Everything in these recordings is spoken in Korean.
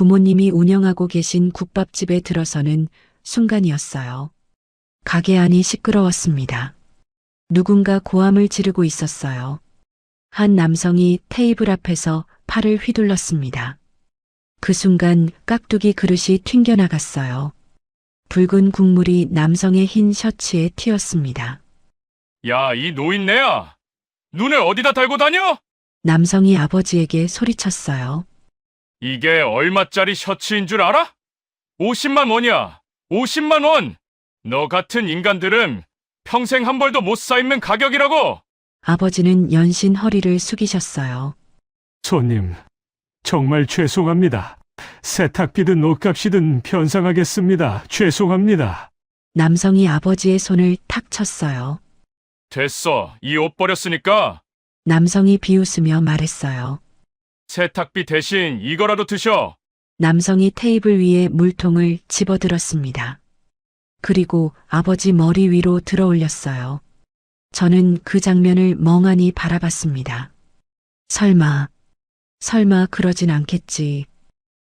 부모님이 운영하고 계신 국밥집에 들어서는 순간이었어요. 가게 안이 시끄러웠습니다. 누군가 고함을 지르고 있었어요. 한 남성이 테이블 앞에서 팔을 휘둘렀습니다. 그 순간 깍두기 그릇이 튕겨나갔어요. 붉은 국물이 남성의 흰 셔츠에 튀었습니다. 야, 이 노인네야! 눈을 어디다 달고 다녀? 남성이 아버지에게 소리쳤어요. 이게 얼마짜리 셔츠인 줄 알아? 50만 원이야. 50만 원! 너 같은 인간들은 평생 한 벌도 못 쌓이는 가격이라고! 아버지는 연신 허리를 숙이셨어요. 손님, 정말 죄송합니다. 세탁비든 옷값이든 변상하겠습니다. 죄송합니다. 남성이 아버지의 손을 탁 쳤어요. 됐어. 이 옷 버렸으니까 남성이 비웃으며 말했어요. 세탁비 대신 이거라도 드셔. 남성이 테이블 위에 물통을 집어들었습니다. 그리고 아버지 머리 위로 들어 올렸어요. 저는 그 장면을 멍하니 바라봤습니다. 설마 그러진 않겠지.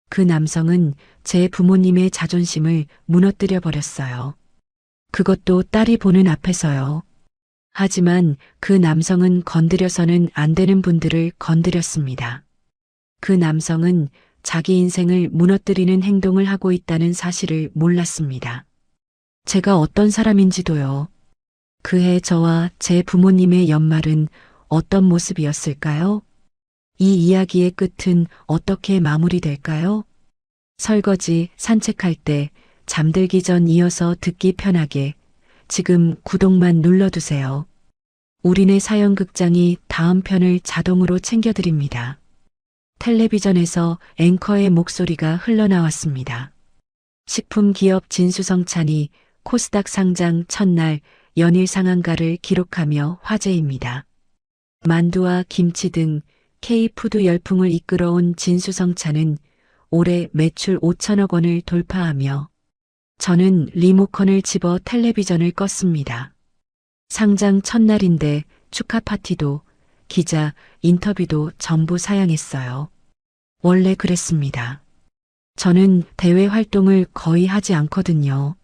그 남성은 제 부모님의 자존심을 무너뜨려 버렸어요. 그것도 딸이 보는 앞에서요. 하지만 그 남성은 건드려서는 안 되는 분들을 건드렸습니다. 그 남성은 자기 인생을 무너뜨리는 행동을 하고 있다는 사실을 몰랐습니다. 제가 어떤 사람인지도요. 그해 저와 제 부모님의 연말은 어떤 모습이었을까요? 이 이야기의 끝은 어떻게 마무리될까요? 설거지, 산책할 때, 잠들기 전 이어서 듣기 편하게 지금 구독만 눌러두세요. 우리네 사연극장이 다음 편을 자동으로 챙겨드립니다. 텔레비전에서 앵커의 목소리가 흘러나왔습니다. 식품기업 진수성찬이 코스닥 상장 첫날 연일 상한가를 기록하며 화제입니다. 만두와 김치 등 K푸드 열풍을 이끌어온 진수성찬은 올해 매출 5천억 원을 돌파하며 저는 리모컨을 집어 텔레비전을 껐습니다. 상장 첫날인데 축하 파티도 기자 인터뷰도 전부 사양했어요. 원래 그랬습니다. 저는 대외 활동을 거의 하지 않거든요.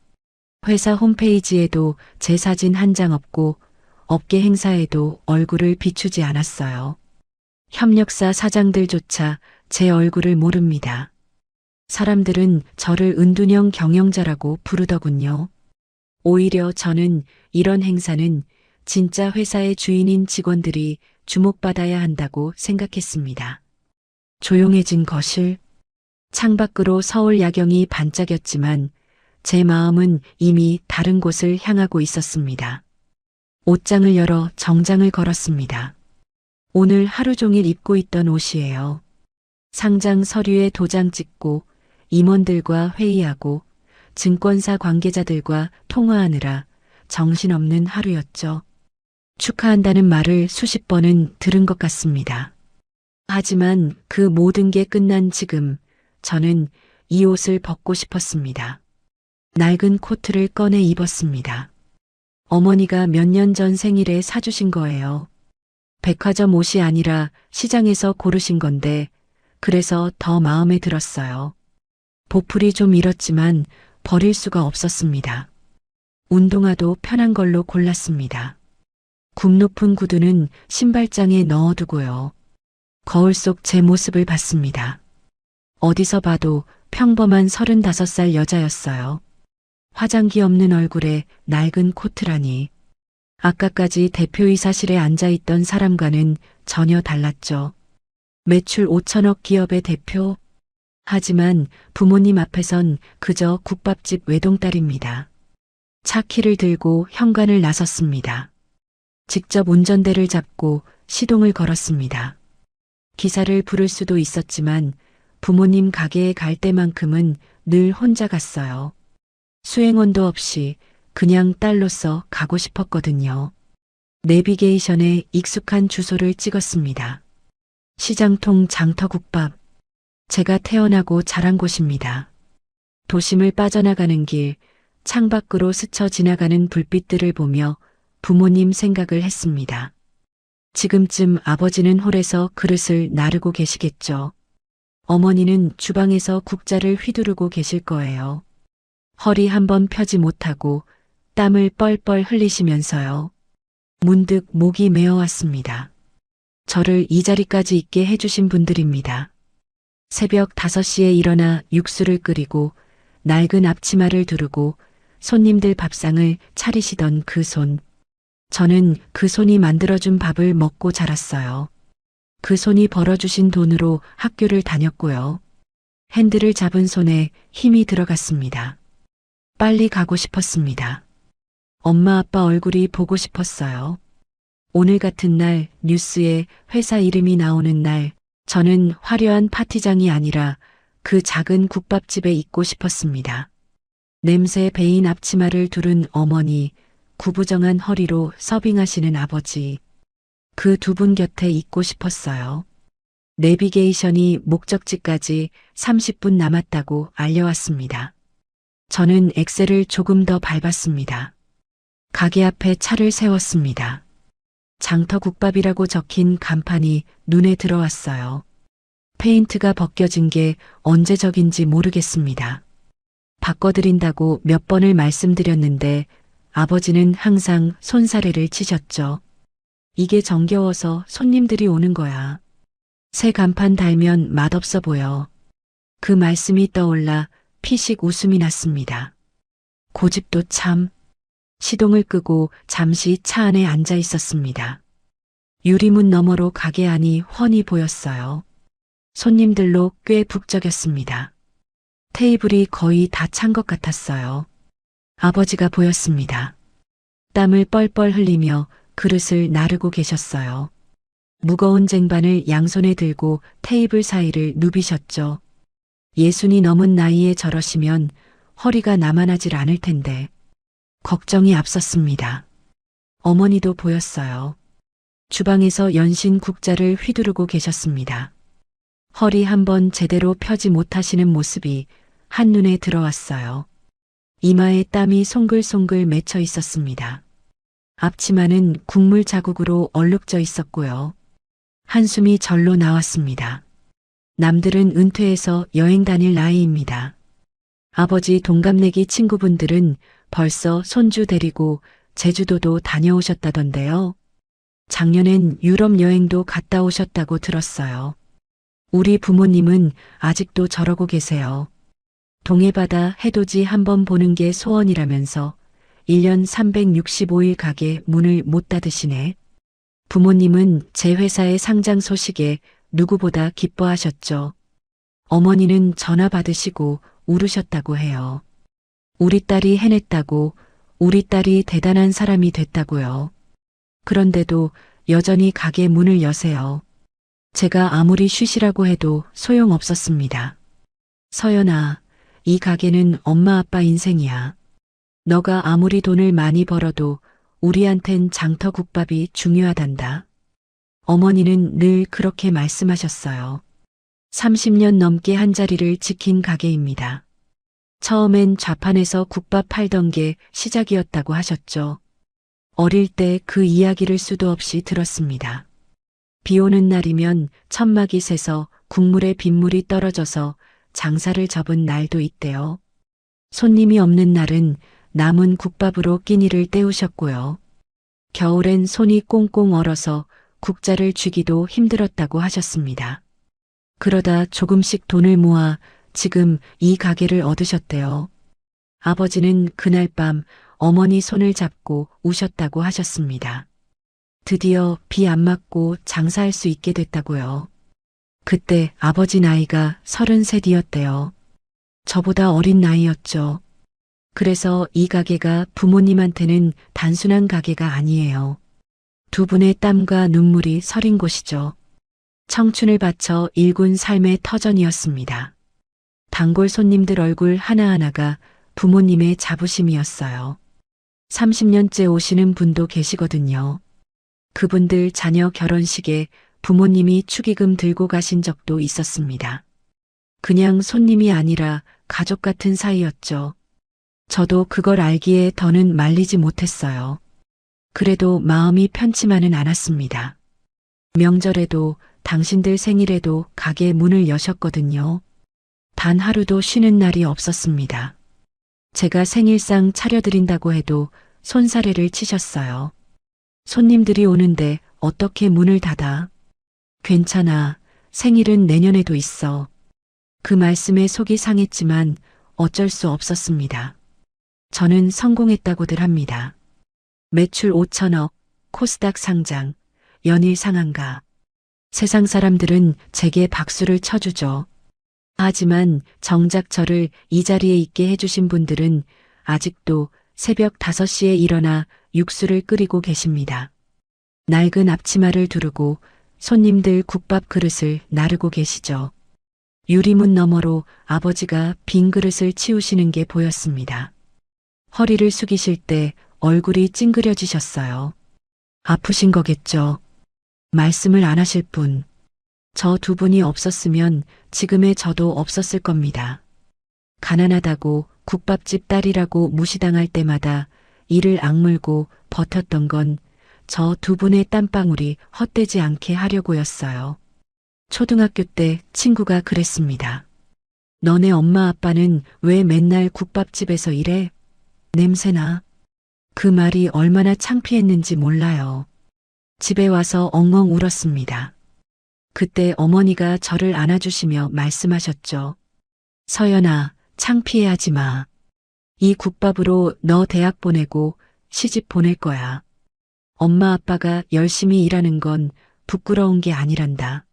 회사 홈페이지에도 제 사진 한 장 없고 업계 행사에도 얼굴을 비추지 않았어요. 협력사 사장들조차 제 얼굴을 모릅니다. 사람들은 저를 은둔형 경영자라고 부르더군요. 오히려 저는 이런 행사는 진짜 회사의 주인인 직원들이 주목받아야 한다고 생각했습니다. 조용해진 거실. 창밖으로 서울 야경이 반짝였지만 제 마음은 이미 다른 곳을 향하고 있었습니다. 옷장을 열어 정장을 걸었습니다. 오늘 하루 종일 입고 있던 옷이에요. 상장 서류에 도장 찍고 임원들과 회의하고 증권사 관계자들과 통화하느라 정신없는 하루였죠. 축하한다는 말을 수십 번은 들은 것 같습니다. 하지만 그 모든 게 끝난 지금 저는 이 옷을 벗고 싶었습니다. 낡은 코트를 꺼내 입었습니다. 어머니가 몇 년 전 생일에 사주신 거예요. 백화점 옷이 아니라 시장에서 고르신 건데 그래서 더 마음에 들었어요. 보풀이 좀 일었지만 버릴 수가 없었습니다. 운동화도 편한 걸로 골랐습니다. 굽 높은 구두는 신발장에 넣어두고요. 거울 속 제 모습을 봤습니다. 어디서 봐도 평범한 35살 여자였어요. 화장기 없는 얼굴에 낡은 코트라니. 아까까지 대표이사실에 앉아있던 사람과는 전혀 달랐죠. 매출 5천억 기업의 대표. 하지만 부모님 앞에선 그저 국밥집 외동딸입니다. 차 키를 들고 현관을 나섰습니다. 직접 운전대를 잡고 시동을 걸었습니다. 기사를 부를 수도 있었지만 부모님 가게에 갈 때만큼은 늘 혼자 갔어요. 수행원도 없이 그냥 딸로서 가고 싶었거든요. 내비게이션에 익숙한 주소를 찍었습니다. 시장통 장터국밥. 제가 태어나고 자란 곳입니다. 도심을 빠져나가는 길, 창밖으로 스쳐 지나가는 불빛들을 보며 부모님 생각을 했습니다. 지금쯤 아버지는 홀에서 그릇을 나르고 계시겠죠. 어머니는 주방에서 국자를 휘두르고 계실 거예요. 허리 한번 펴지 못하고 땀을 뻘뻘 흘리시면서요. 문득 목이 메어왔습니다. 저를 이 자리까지 있게 해주신 분들입니다. 새벽 5시에 일어나 육수를 끓이고 낡은 앞치마를 두르고 손님들 밥상을 차리시던 그 손. 저는 그 손이 만들어준 밥을 먹고 자랐어요. 그 손이 벌어주신 돈으로 학교를 다녔고요. 핸들을 잡은 손에 힘이 들어갔습니다. 빨리 가고 싶었습니다. 엄마 아빠 얼굴이 보고 싶었어요. 오늘 같은 날 뉴스에 회사 이름이 나오는 날 저는 화려한 파티장이 아니라 그 작은 국밥집에 있고 싶었습니다. 냄새 배인 앞치마를 두른 어머니, 구부정한 허리로 서빙하시는 아버지. 그 두 분 곁에 있고 싶었어요. 내비게이션이 목적지까지 30분 남았다고 알려왔습니다. 저는 엑셀을 조금 더 밟았습니다. 가게 앞에 차를 세웠습니다. 장터국밥이라고 적힌 간판이 눈에 들어왔어요. 페인트가 벗겨진 게 언제적인지 모르겠습니다. 바꿔드린다고 몇 번을 말씀드렸는데 아버지는 항상 손사래를 치셨죠. 이게 정겨워서 손님들이 오는 거야. 새 간판 달면 맛없어 보여. 그 말씀이 떠올라 피식 웃음이 났습니다. 고집도 참. 시동을 끄고 잠시 차 안에 앉아 있었습니다. 유리문 너머로 가게 안이 훤히 보였어요. 손님들로 꽤 북적였습니다. 테이블이 거의 다 찬 것 같았어요. 아버지가 보였습니다. 땀을 뻘뻘 흘리며 그릇을 나르고 계셨어요. 무거운 쟁반을 양손에 들고 테이블 사이를 누비셨죠. 60이 넘은 나이에 저러시면 허리가 남아나질 않을 텐데. 걱정이 앞섰습니다. 어머니도 보였어요. 주방에서 연신 국자를 휘두르고 계셨습니다. 허리 한번 제대로 펴지 못하시는 모습이 한눈에 들어왔어요. 이마에 땀이 송글송글 맺혀 있었습니다. 앞치마는 국물 자국으로 얼룩져 있었고요. 한숨이 절로 나왔습니다. 남들은 은퇴해서 여행 다닐 나이입니다. 아버지 동갑내기 친구분들은 벌써 손주 데리고 제주도도 다녀오셨다던데요. 작년엔 유럽 여행도 갔다 오셨다고 들었어요. 우리 부모님은 아직도 저러고 계세요. 동해바다 해돋이 한번 보는 게 소원이라면서 1년 365일 가게 문을 못 닫으시네. 부모님은 제 회사의 상장 소식에 누구보다 기뻐하셨죠. 어머니는 전화 받으시고 울으셨다고 해요. 우리 딸이 해냈다고, 우리 딸이 대단한 사람이 됐다고요. 그런데도 여전히 가게 문을 여세요. 제가 아무리 쉬시라고 해도 소용없었습니다. 서연아, 이 가게는 엄마 아빠 인생이야. 너가 아무리 돈을 많이 벌어도 우리한텐 장터국밥이 중요하단다. 어머니는 늘 그렇게 말씀하셨어요. 30년 넘게 한 자리를 지킨 가게입니다. 처음엔 좌판에서 국밥 팔던 게 시작이었다고 하셨죠. 어릴 때 그 이야기를 수도 없이 들었습니다. 비 오는 날이면 천막이 새서 국물에 빗물이 떨어져서 장사를 접은 날도 있대요. 손님이 없는 날은 남은 국밥으로 끼니를 때우셨고요. 겨울엔 손이 꽁꽁 얼어서 국자를 쥐기도 힘들었다고 하셨습니다. 그러다 조금씩 돈을 모아 지금 이 가게를 얻으셨대요. 아버지는 그날 밤 어머니 손을 잡고 우셨다고 하셨습니다. 드디어 비 안 맞고 장사할 수 있게 됐다고요. 그때 아버지 나이가 33이었대요. 저보다 어린 나이였죠. 그래서 이 가게가 부모님한테는 단순한 가게가 아니에요. 두 분의 땀과 눈물이 서린 곳이죠. 청춘을 바쳐 일군 삶의 터전이었습니다. 단골 손님들 얼굴 하나하나가 부모님의 자부심이었어요. 30년째 오시는 분도 계시거든요. 그분들 자녀 결혼식에 부모님이 축의금 들고 가신 적도 있었습니다. 그냥 손님이 아니라 가족 같은 사이였죠. 저도 그걸 알기에 더는 말리지 못했어요. 그래도 마음이 편치만은 않았습니다. 명절에도 당신들 생일에도 가게 문을 여셨거든요. 단 하루도 쉬는 날이 없었습니다. 제가 생일상 차려드린다고 해도 손사래를 치셨어요. 손님들이 오는데 어떻게 문을 닫아? 괜찮아. 생일은 내년에도 있어. 그 말씀에 속이 상했지만 어쩔 수 없었습니다. 저는 성공했다고들 합니다. 매출 5천억, 코스닥 상장, 연일 상한가. 세상 사람들은 제게 박수를 쳐주죠. 하지만 정작 저를 이 자리에 있게 해주신 분들은 아직도 새벽 5시에 일어나 육수를 끓이고 계십니다. 낡은 앞치마를 두르고 손님들 국밥 그릇을 나르고 계시죠. 유리문 너머로 아버지가 빈 그릇을 치우시는 게 보였습니다. 허리를 숙이실 때 얼굴이 찡그려지셨어요. 아프신 거겠죠. 말씀을 안 하실 분. 저 두 분이 없었으면 지금의 저도 없었을 겁니다. 가난하다고 국밥집 딸이라고 무시당할 때마다 이를 악물고 버텼던 건 저 두 분의 땀방울이 헛되지 않게 하려고였어요. 초등학교 때 친구가 그랬습니다. 너네 엄마 아빠는 왜 맨날 국밥집에서 일해? 냄새나. 그 말이 얼마나 창피했는지 몰라요. 집에 와서 엉엉 울었습니다. 그때 어머니가 저를 안아주시며 말씀하셨죠. 서연아, 창피해하지 마. 이 국밥으로 너 대학 보내고 시집 보낼 거야. 엄마 아빠가 열심히 일하는 건 부끄러운 게 아니란다.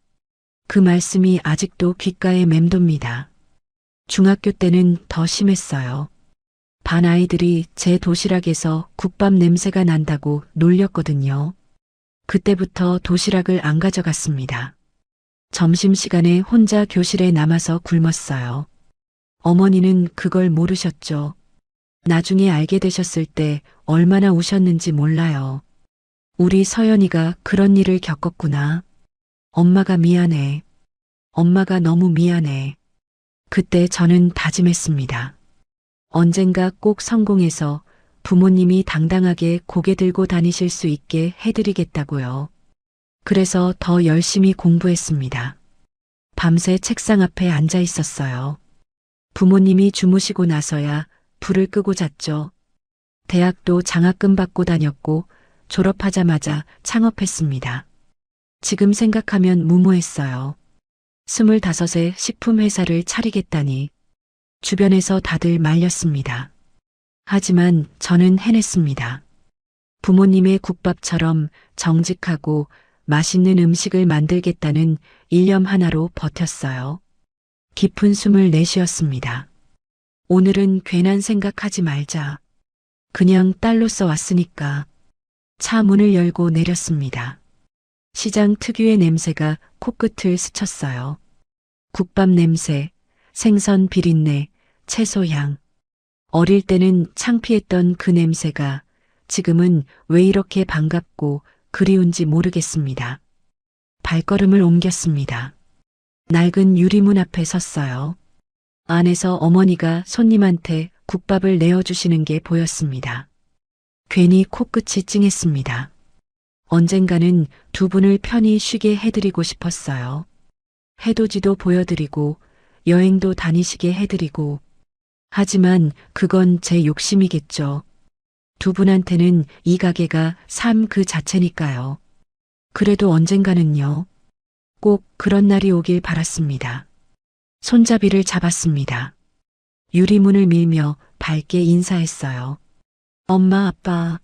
그 말씀이 아직도 귓가에 맴돕니다. 중학교 때는 더 심했어요. 반 아이들이 제 도시락에서 국밥 냄새가 난다고 놀렸거든요. 그때부터 도시락을 안 가져갔습니다. 점심시간에 혼자 교실에 남아서 굶었어요. 어머니는 그걸 모르셨죠. 나중에 알게 되셨을 때 얼마나 우셨는지 몰라요. 우리 서연이가 그런 일을 겪었구나. 엄마가 미안해. 엄마가 너무 미안해. 그때 저는 다짐했습니다. 언젠가 꼭 성공해서 부모님이 당당하게 고개 들고 다니실 수 있게 해드리겠다고요. 그래서 더 열심히 공부했습니다. 밤새 책상 앞에 앉아 있었어요. 부모님이 주무시고 나서야 불을 끄고 잤죠. 대학도 장학금 받고 다녔고 졸업하자마자 창업했습니다. 지금 생각하면 무모했어요. 25에 식품회사를 차리겠다니. 주변에서 다들 말렸습니다. 하지만 저는 해냈습니다. 부모님의 국밥처럼 정직하고 맛있는 음식을 만들겠다는 일념 하나로 버텼어요. 깊은 숨을 내쉬었습니다. 오늘은 괜한 생각하지 말자. 그냥 딸로서 왔으니까. 차 문을 열고 내렸습니다. 시장 특유의 냄새가 코끝을 스쳤어요. 국밥 냄새, 생선 비린내, 채소향. 어릴 때는 창피했던 그 냄새가 지금은 왜 이렇게 반갑고 그리운지 모르겠습니다. 발걸음을 옮겼습니다. 낡은 유리문 앞에 섰어요. 안에서 어머니가 손님한테 국밥을 내어주시는 게 보였습니다. 괜히 코끝이 찡했습니다. 언젠가는 두 분을 편히 쉬게 해드리고 싶었어요. 해돋이도 보여드리고 여행도 다니시게 해드리고. 하지만 그건 제 욕심이겠죠. 두 분한테는 이 가게가 삶 그 자체니까요. 그래도 언젠가는요. 꼭 그런 날이 오길 바랐습니다. 손잡이를 잡았습니다. 유리문을 밀며 밝게 인사했어요. 엄마, 아빠,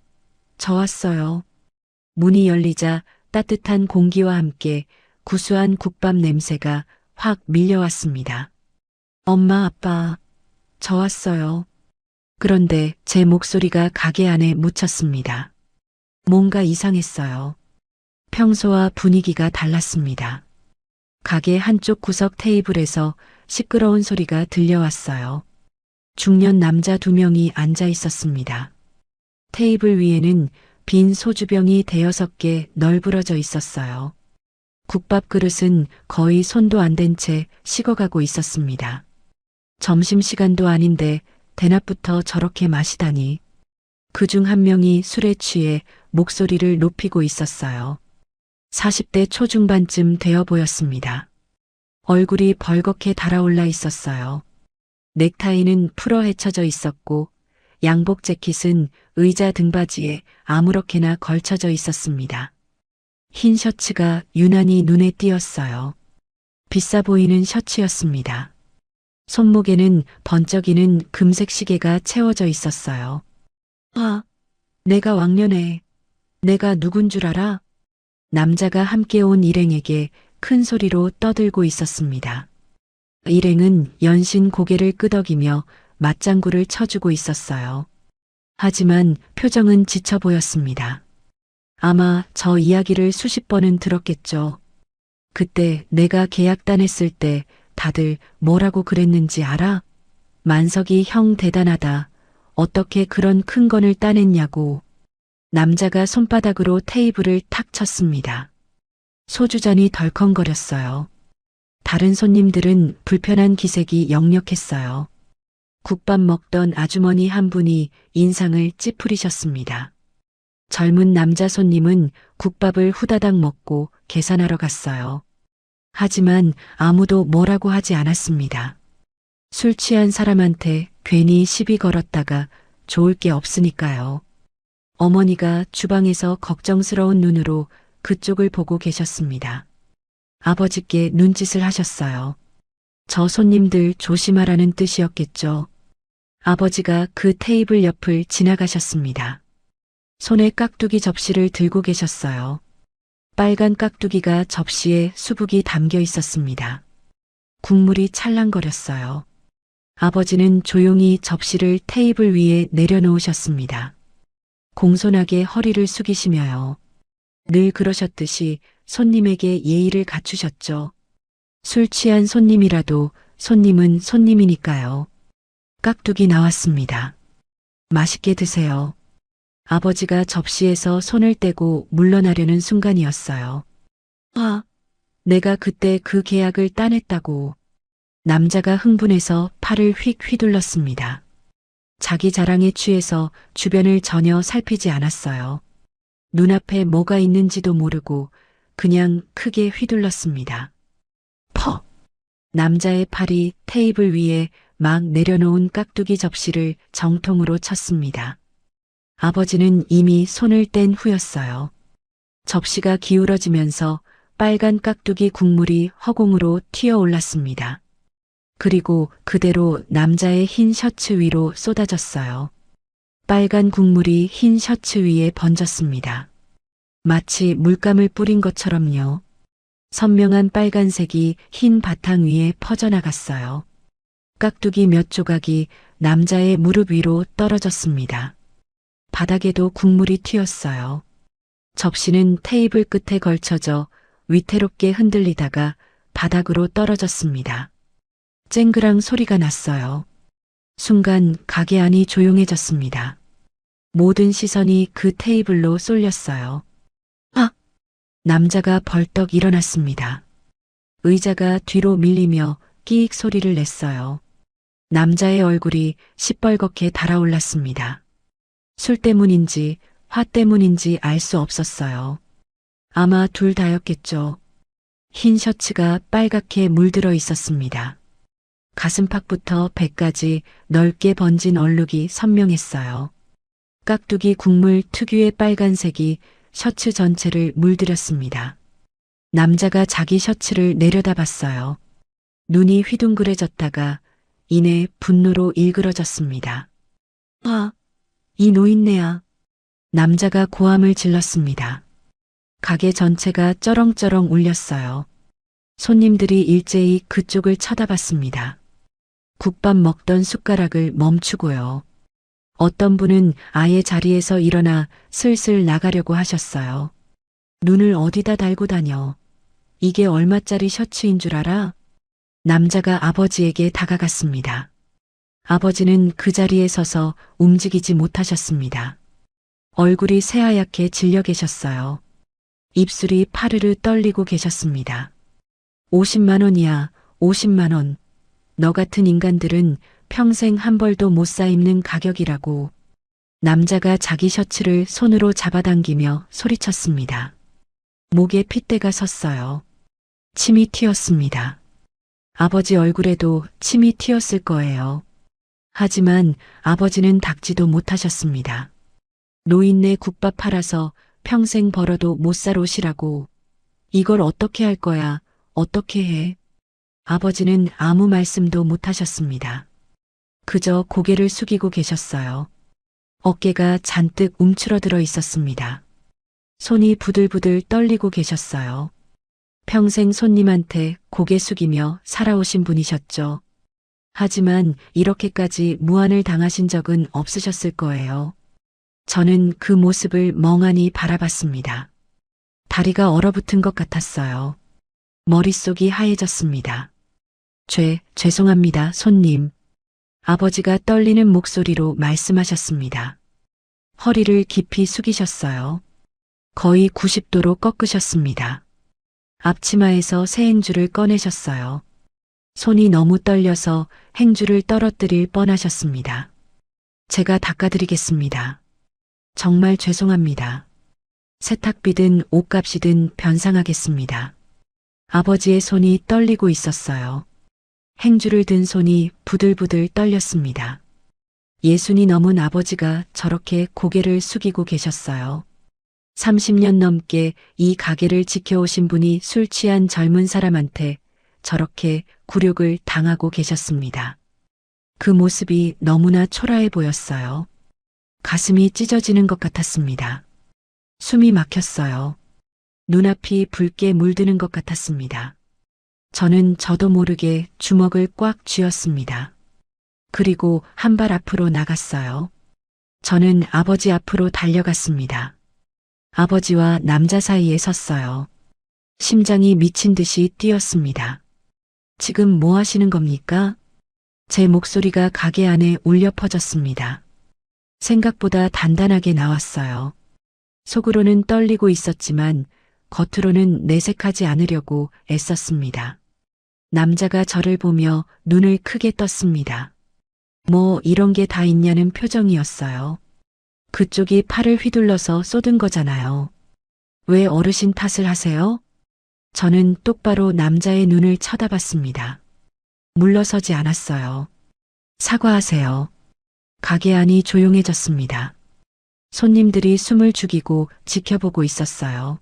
저 왔어요. 문이 열리자 따뜻한 공기와 함께 구수한 국밥 냄새가 확 밀려왔습니다. 엄마, 아빠, 저 왔어요. 그런데 제 목소리가 가게 안에 묻혔습니다. 뭔가 이상했어요. 평소와 분위기가 달랐습니다. 가게 한쪽 구석 테이블에서 시끄러운 소리가 들려왔어요. 중년 남자 2명이 앉아 있었습니다. 테이블 위에는 빈 소주병이 5개 널브러져 있었어요. 국밥 그릇은 거의 손도 안 댄 채 식어가고 있었습니다. 점심시간도 아닌데 대낮부터 저렇게 마시다니. 그중 한 명이 술에 취해 목소리를 높이고 있었어요. 40대 초중반쯤 되어 보였습니다. 얼굴이 벌겋게 달아올라 있었어요. 넥타이는 풀어 헤쳐져 있었고 양복 재킷은 의자 등받이에 아무렇게나 걸쳐져 있었습니다. 흰 셔츠가 유난히 눈에 띄었어요. 비싸 보이는 셔츠였습니다. 손목에는 번쩍이는 금색 시계가 채워져 있었어요. 아, 내가 왕년에 내가 누군 줄 알아? 남자가 함께 온 일행에게 큰 소리로 떠들고 있었습니다. 일행은 연신 고개를 끄덕이며 맞장구를 쳐주고 있었어요. 하지만 표정은 지쳐 보였습니다. 아마 저 이야기를 수십 번은 들었겠죠. 그때 내가 계약단했을 때 다들 뭐라고 그랬는지 알아? 만석이 형 대단하다. 어떻게 그런 큰 건을 따냈냐고. 남자가 손바닥으로 테이블을 탁 쳤습니다. 소주잔이 덜컹거렸어요. 다른 손님들은 불편한 기색이 역력했어요. 국밥 먹던 아주머니 한 분이 인상을 찌푸리셨습니다. 젊은 남자 손님은 국밥을 후다닥 먹고 계산하러 갔어요. 하지만 아무도 뭐라고 하지 않았습니다. 술 취한 사람한테 괜히 시비 걸었다가 좋을 게 없으니까요. 어머니가 주방에서 걱정스러운 눈으로 그쪽을 보고 계셨습니다. 아버지께 눈짓을 하셨어요. 저 손님들 조심하라는 뜻이었겠죠. 아버지가 그 테이블 옆을 지나가셨습니다. 손에 깍두기 접시를 들고 계셨어요. 빨간 깍두기가 접시에 수북이 담겨 있었습니다. 국물이 찰랑거렸어요. 아버지는 조용히 접시를 테이블 위에 내려놓으셨습니다. 공손하게 허리를 숙이시며요. 늘 그러셨듯이 손님에게 예의를 갖추셨죠. 술 취한 손님이라도 손님은 손님이니까요. 깍두기 나왔습니다. 맛있게 드세요. 아버지가 접시에서 손을 떼고 물러나려는 순간이었어요. 아, 내가 그때 그 계약을 따냈다고. 남자가 흥분해서 팔을 휙 휘둘렀습니다. 자기 자랑에 취해서 주변을 전혀 살피지 않았어요. 눈앞에 뭐가 있는지도 모르고 그냥 크게 휘둘렀습니다. 퍽! 남자의 팔이 테이블 위에 막 내려놓은 깍두기 접시를 정통으로 쳤습니다. 아버지는 이미 손을 뗀 후였어요. 접시가 기울어지면서 빨간 깍두기 국물이 허공으로 튀어 올랐습니다. 그리고 그대로 남자의 흰 셔츠 위로 쏟아졌어요. 빨간 국물이 흰 셔츠 위에 번졌습니다. 마치 물감을 뿌린 것처럼요. 선명한 빨간색이 흰 바탕 위에 퍼져나갔어요. 깍두기 몇 조각이 남자의 무릎 위로 떨어졌습니다. 바닥에도 국물이 튀었어요. 접시는 테이블 끝에 걸쳐져 위태롭게 흔들리다가 바닥으로 떨어졌습니다. 쨍그랑 소리가 났어요. 순간 가게 안이 조용해졌습니다. 모든 시선이 그 테이블로 쏠렸어요. 아! 남자가 벌떡 일어났습니다. 의자가 뒤로 밀리며 끼익 소리를 냈어요. 남자의 얼굴이 시뻘겋게 달아올랐습니다. 술 때문인지 화 때문인지 알 수 없었어요. 아마 둘 다였겠죠. 흰 셔츠가 빨갛게 물들어 있었습니다. 가슴팍부터 배까지 넓게 번진 얼룩이 선명했어요. 깍두기 국물 특유의 빨간색이 셔츠 전체를 물들였습니다. 남자가 자기 셔츠를 내려다봤어요. 눈이 휘둥그레졌다가 이내 분노로 일그러졌습니다. 아, 이 노인네야. 남자가 고함을 질렀습니다. 가게 전체가 쩌렁쩌렁 울렸어요. 손님들이 일제히 그쪽을 쳐다봤습니다. 국밥 먹던 숟가락을 멈추고요. 어떤 분은 아예 자리에서 일어나 슬슬 나가려고 하셨어요. 눈을 어디다 달고 다녀. 이게 얼마짜리 셔츠인 줄 알아? 남자가 아버지에게 다가갔습니다. 아버지는 그 자리에 서서 움직이지 못하셨습니다. 얼굴이 새하얗게 질려 계셨어요. 입술이 파르르 떨리고 계셨습니다. 50만 원이야, 50만 원. 너 같은 인간들은 평생 한 벌도 못 사 입는 가격이라고. 남자가 자기 셔츠를 손으로 잡아당기며 소리쳤습니다. 목에 핏대가 섰어요. 침이 튀었습니다. 아버지 얼굴에도 침이 튀었을 거예요. 하지만 아버지는 닦지도 못하셨습니다. 노인네 국밥 팔아서 평생 벌어도 못 살 옷이라고. 이걸 어떻게 할 거야? 어떻게 해? 아버지는 아무 말씀도 못하셨습니다. 그저 고개를 숙이고 계셨어요. 어깨가 잔뜩 움츠러들어 있었습니다. 손이 부들부들 떨리고 계셨어요. 평생 손님한테 고개 숙이며 살아오신 분이셨죠. 하지만 이렇게까지 무안을 당하신 적은 없으셨을 거예요. 저는 그 모습을 멍하니 바라봤습니다. 다리가 얼어붙은 것 같았어요. 머릿속이 하얘졌습니다. 죄송합니다, 손님. 아버지가 떨리는 목소리로 말씀하셨습니다. 허리를 깊이 숙이셨어요. 거의 90도로 꺾으셨습니다. 앞치마에서 새 행주를 꺼내셨어요. 손이 너무 떨려서 행주를 떨어뜨릴 뻔하셨습니다. 제가 닦아드리겠습니다. 정말 죄송합니다. 세탁비든 옷값이든 변상하겠습니다. 아버지의 손이 떨리고 있었어요. 행주를 든 손이 부들부들 떨렸습니다. 60이 넘은 아버지가 저렇게 고개를 숙이고 계셨어요. 30년 넘게 이 가게를 지켜오신 분이 술 취한 젊은 사람한테 저렇게 굴욕을 당하고 계셨습니다. 그 모습이 너무나 초라해 보였어요. 가슴이 찢어지는 것 같았습니다. 숨이 막혔어요. 눈앞이 붉게 물드는 것 같았습니다. 저는 저도 모르게 주먹을 꽉 쥐었습니다. 그리고 한 발 앞으로 나갔어요. 저는 아버지 앞으로 달려갔습니다. 아버지와 남자 사이에 섰어요. 심장이 미친 듯이 뛰었습니다. 지금 뭐 하시는 겁니까? 제 목소리가 가게 안에 울려 퍼졌습니다. 생각보다 단단하게 나왔어요. 속으로는 떨리고 있었지만 겉으로는 내색하지 않으려고 애썼습니다. 남자가 저를 보며 눈을 크게 떴습니다. 뭐 이런 게 다 있냐는 표정이었어요. 그쪽이 팔을 휘둘러서 쏟은 거잖아요. 왜 어르신 탓을 하세요? 저는 똑바로 남자의 눈을 쳐다봤습니다. 물러서지 않았어요. 사과하세요. 가게 안이 조용해졌습니다. 손님들이 숨을 죽이고 지켜보고 있었어요.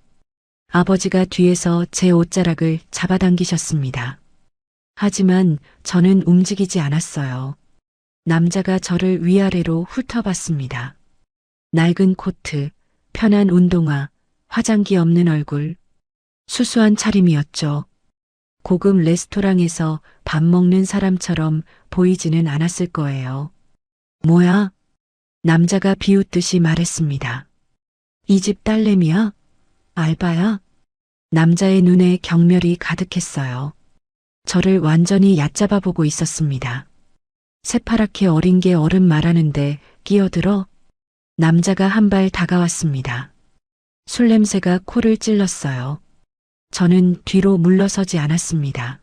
아버지가 뒤에서 제 옷자락을 잡아당기셨습니다. 하지만 저는 움직이지 않았어요. 남자가 저를 위아래로 훑어봤습니다. 낡은 코트, 편한 운동화, 화장기 없는 얼굴, 수수한 차림이었죠. 고급 레스토랑에서 밥 먹는 사람처럼 보이지는 않았을 거예요. 뭐야? 남자가 비웃듯이 말했습니다. 이 집 딸내미야? 알바야? 남자의 눈에 경멸이 가득했어요. 저를 완전히 얕잡아 보고 있었습니다. 새파랗게 어린 게 어른 말하는데 끼어들어? 남자가 한 발 다가왔습니다. 술 냄새가 코를 찔렀어요. 저는 뒤로 물러서지 않았습니다.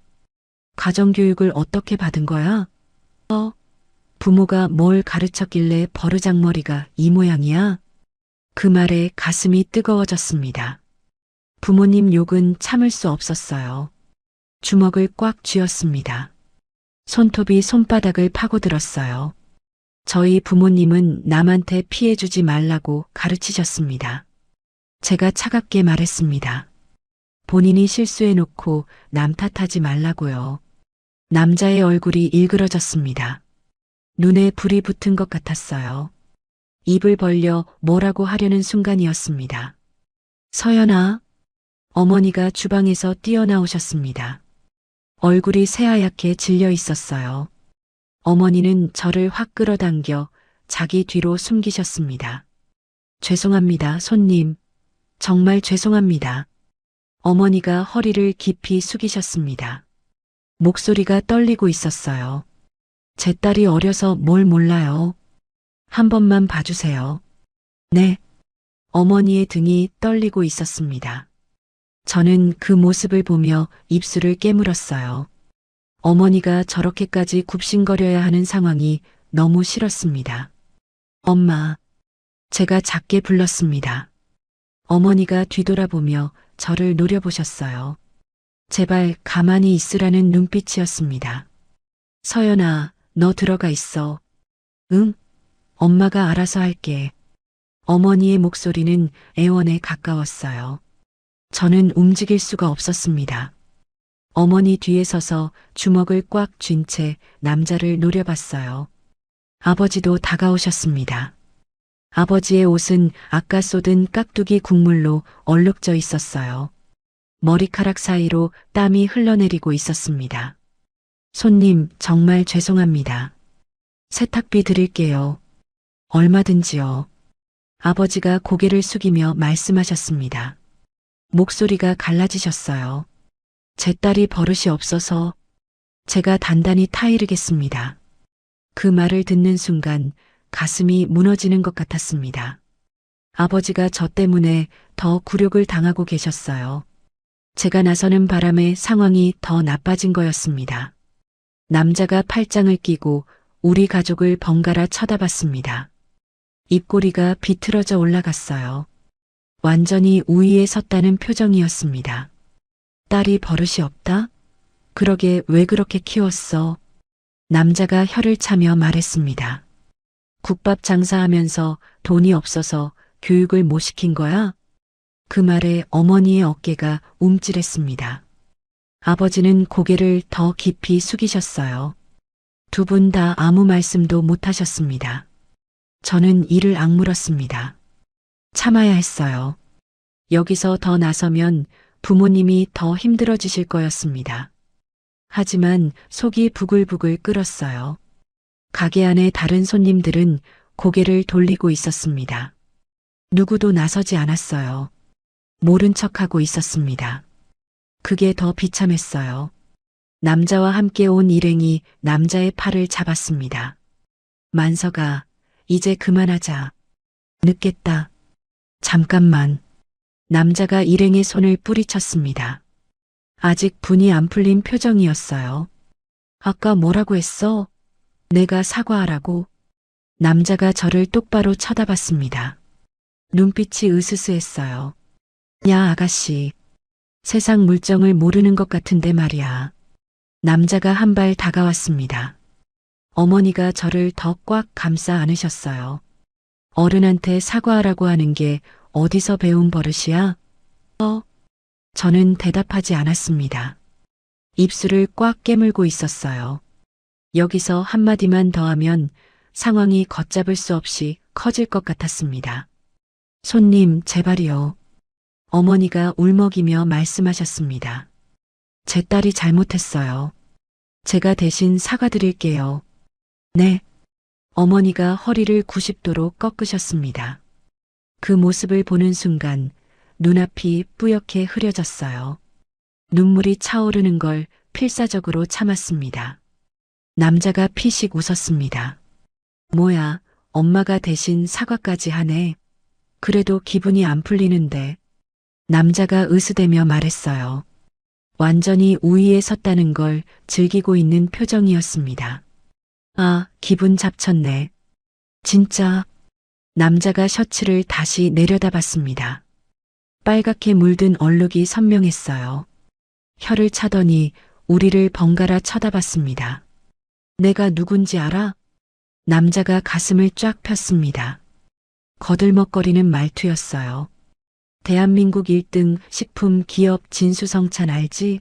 가정교육을 어떻게 받은 거야? 부모가 뭘 가르쳤길래 버르장머리가 이 모양이야? 그 말에 가슴이 뜨거워졌습니다. 부모님 욕은 참을 수 없었어요. 주먹을 꽉 쥐었습니다. 손톱이 손바닥을 파고들었어요. 저희 부모님은 남한테 피해주지 말라고 가르치셨습니다. 제가 차갑게 말했습니다. 본인이 실수해놓고 남 탓하지 말라고요. 남자의 얼굴이 일그러졌습니다. 눈에 불이 붙은 것 같았어요. 입을 벌려 뭐라고 하려는 순간이었습니다. 서연아, 어머니가 주방에서 뛰어나오셨습니다. 얼굴이 새하얗게 질려 있었어요. 어머니는 저를 확 끌어당겨 자기 뒤로 숨기셨습니다. 죄송합니다, 손님. 정말 죄송합니다. 어머니가 허리를 깊이 숙이셨습니다. 목소리가 떨리고 있었어요. 제 딸이 어려서 뭘 몰라요. 한 번만 봐주세요. 네. 어머니의 등이 떨리고 있었습니다. 저는 그 모습을 보며 입술을 깨물었어요. 어머니가 저렇게까지 굽신거려야 하는 상황이 너무 싫었습니다. 엄마. 제가 작게 불렀습니다. 어머니가 뒤돌아보며 저를 노려보셨어요. 제발 가만히 있으라는 눈빛이었습니다. 서연아, 너 들어가 있어. 응? 엄마가 알아서 할게. 어머니의 목소리는 애원에 가까웠어요. 저는 움직일 수가 없었습니다. 어머니 뒤에 서서 주먹을 꽉 쥔 채 남자를 노려봤어요. 아버지도 다가오셨습니다. 아버지의 옷은 아까 쏟은 깍두기 국물로 얼룩져 있었어요. 머리카락 사이로 땀이 흘러내리고 있었습니다. 손님, 정말 죄송합니다. 세탁비 드릴게요. 얼마든지요. 아버지가 고개를 숙이며 말씀하셨습니다. 목소리가 갈라지셨어요. 제 딸이 버릇이 없어서 제가 단단히 타이르겠습니다. 그 말을 듣는 순간 가슴이 무너지는 것 같았습니다. 아버지가 저 때문에 더 굴욕을 당하고 계셨어요. 제가 나서는 바람에 상황이 더 나빠진 거였습니다. 남자가 팔짱을 끼고 우리 가족을 번갈아 쳐다봤습니다. 입꼬리가 비틀어져 올라갔어요. 완전히 우위에 섰다는 표정이었습니다. 딸이 버릇이 없다? 그러게 왜 그렇게 키웠어? 남자가 혀를 차며 말했습니다. 국밥 장사하면서 돈이 없어서 교육을 못 시킨 거야? 그 말에 어머니의 어깨가 움찔했습니다. 아버지는 고개를 더 깊이 숙이셨어요. 두 분 다 아무 말씀도 못 하셨습니다. 저는 이를 악물었습니다. 참아야 했어요. 여기서 더 나서면 부모님이 더 힘들어지실 거였습니다. 하지만 속이 부글부글 끓었어요. 가게 안에 다른 손님들은 고개를 돌리고 있었습니다. 누구도 나서지 않았어요. 모른 척하고 있었습니다. 그게 더 비참했어요. 남자와 함께 온 일행이 남자의 팔을 잡았습니다. 만서가, 이제 그만하자. 늦겠다. 잠깐만. 남자가 일행의 손을 뿌리쳤습니다. 아직 분이 안 풀린 표정이었어요. 아까 뭐라고 했어? 내가 사과하라고. 남자가 저를 똑바로 쳐다봤습니다. 눈빛이 으스스했어요. 야, 아가씨. 세상 물정을 모르는 것 같은데 말이야. 남자가 한 발 다가왔습니다. 어머니가 저를 더 꽉 감싸 안으셨어요. 어른한테 사과하라고 하는 게 어디서 배운 버릇이야? 저는 대답하지 않았습니다. 입술을 꽉 깨물고 있었어요. 여기서 한마디만 더 하면 상황이 걷잡을 수 없이 커질 것 같았습니다. 손님, 제발이요. 어머니가 울먹이며 말씀하셨습니다. 제 딸이 잘못했어요. 제가 대신 사과드릴게요. 네. 어머니가 허리를 90도로 꺾으셨습니다. 그 모습을 보는 순간 눈앞이 뿌옇게 흐려졌어요. 눈물이 차오르는 걸 필사적으로 참았습니다. 남자가 피식 웃었습니다. 뭐야, 엄마가 대신 사과까지 하네. 그래도 기분이 안 풀리는데. 남자가 으스대며 말했어요. 완전히 우위에 섰다는 걸 즐기고 있는 표정이었습니다. 아, 기분 잡쳤네. 진짜. 남자가 셔츠를 다시 내려다봤습니다. 빨갛게 물든 얼룩이 선명했어요. 혀를 차더니 우리를 번갈아 쳐다봤습니다. 내가 누군지 알아? 남자가 가슴을 쫙 폈습니다. 거들먹거리는 말투였어요. 대한민국 1등 식품 기업 진수성찬 알지?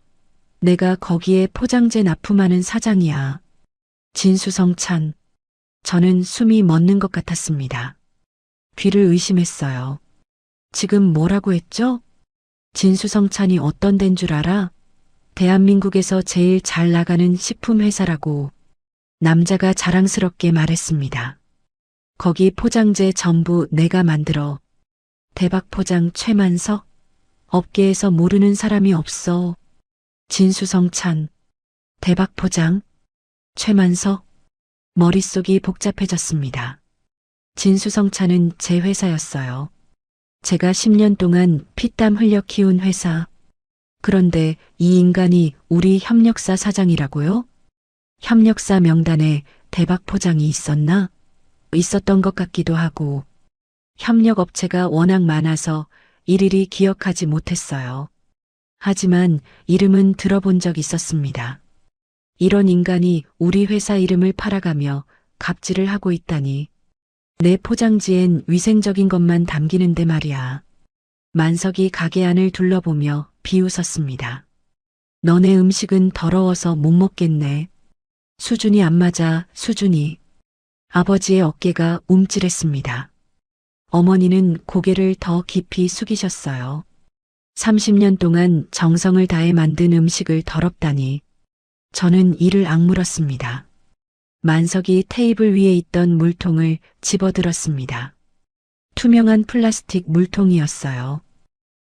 내가 거기에 포장재 납품하는 사장이야. 진수성찬. 저는 숨이 멎는 것 같았습니다. 귀를 의심했어요. 지금 뭐라고 했죠? 진수성찬이 어떤 데인 줄 알아? 대한민국에서 제일 잘 나가는 식품 회사라고. 남자가 자랑스럽게 말했습니다. 거기 포장재 전부 내가 만들어. 대박 포장 최만석? 업계에서 모르는 사람이 없어. 진수성찬. 대박 포장? 최만석? 머릿속이 복잡해졌습니다. 진수성찬은 제 회사였어요. 제가 10년 동안 피땀 흘려 키운 회사. 그런데 이 인간이 우리 협력사 사장이라고요? 협력사 명단에 대박 포장이 있었나? 있었던 것 같기도 하고. 협력업체가 워낙 많아서 일일이 기억하지 못했어요. 하지만 이름은 들어본 적 있었습니다. 이런 인간이 우리 회사 이름을 팔아가며 갑질을 하고 있다니. 내 포장지엔 위생적인 것만 담기는데 말이야. 만석이 가게 안을 둘러보며 비웃었습니다. 너네 음식은 더러워서 못 먹겠네. 수준이 안 맞아, 수준이. 아버지의 어깨가 움찔했습니다. 어머니는 고개를 더 깊이 숙이셨어요. 30년 동안 정성을 다해 만든 음식을 더럽다니. 저는 이를 악물었습니다. 만석이 테이블 위에 있던 물통을 집어들었습니다. 투명한 플라스틱 물통이었어요.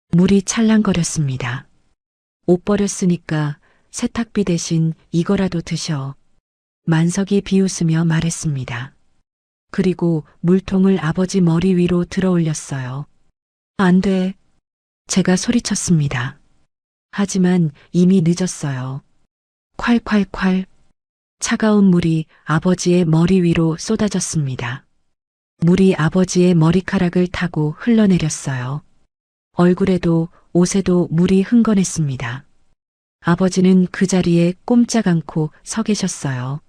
물이 찰랑거렸습니다. 옷 버렸으니까 세탁비 대신 이거라도 드셔. 만석이 비웃으며 말했습니다. 그리고 물통을 아버지 머리 위로 들어 올렸어요. 안 돼. 제가 소리쳤습니다. 하지만 이미 늦었어요. 콸콸콸. 차가운 물이 아버지의 머리 위로 쏟아졌습니다. 물이 아버지의 머리카락을 타고 흘러내렸어요. 얼굴에도 옷에도 물이 흥건했습니다. 아버지는 그 자리에 꼼짝 않고 서 계셨어요.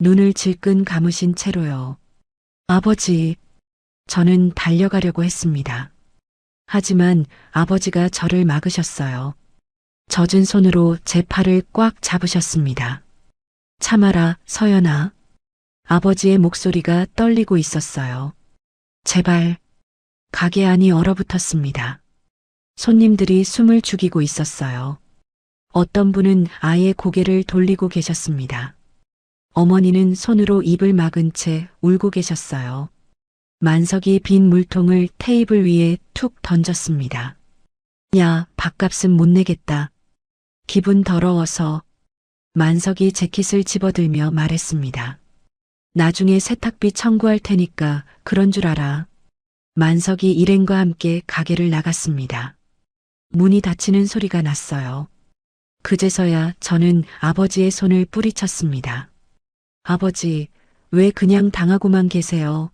눈을 질끈 감으신 채로요. 아버지, 저는 달려가려고 했습니다. 하지만 아버지가 저를 막으셨어요. 젖은 손으로 제 팔을 꽉 잡으셨습니다. 참아라, 서연아. 아버지의 목소리가 떨리고 있었어요. 제발. 가게 안이 얼어붙었습니다. 손님들이 숨을 죽이고 있었어요. 어떤 분은 아예 고개를 돌리고 계셨습니다. 어머니는 손으로 입을 막은 채 울고 계셨어요. 만석이 빈 물통을 테이블 위에 툭 던졌습니다. 야, 밥값은 못 내겠다. 기분 더러워서. 만석이 재킷을 집어들며 말했습니다. 나중에 세탁비 청구할 테니까 그런 줄 알아. 만석이 일행과 함께 가게를 나갔습니다. 문이 닫히는 소리가 났어요. 그제서야 저는 아버지의 손을 뿌리쳤습니다. 아버지, 왜 그냥 당하고만 계세요?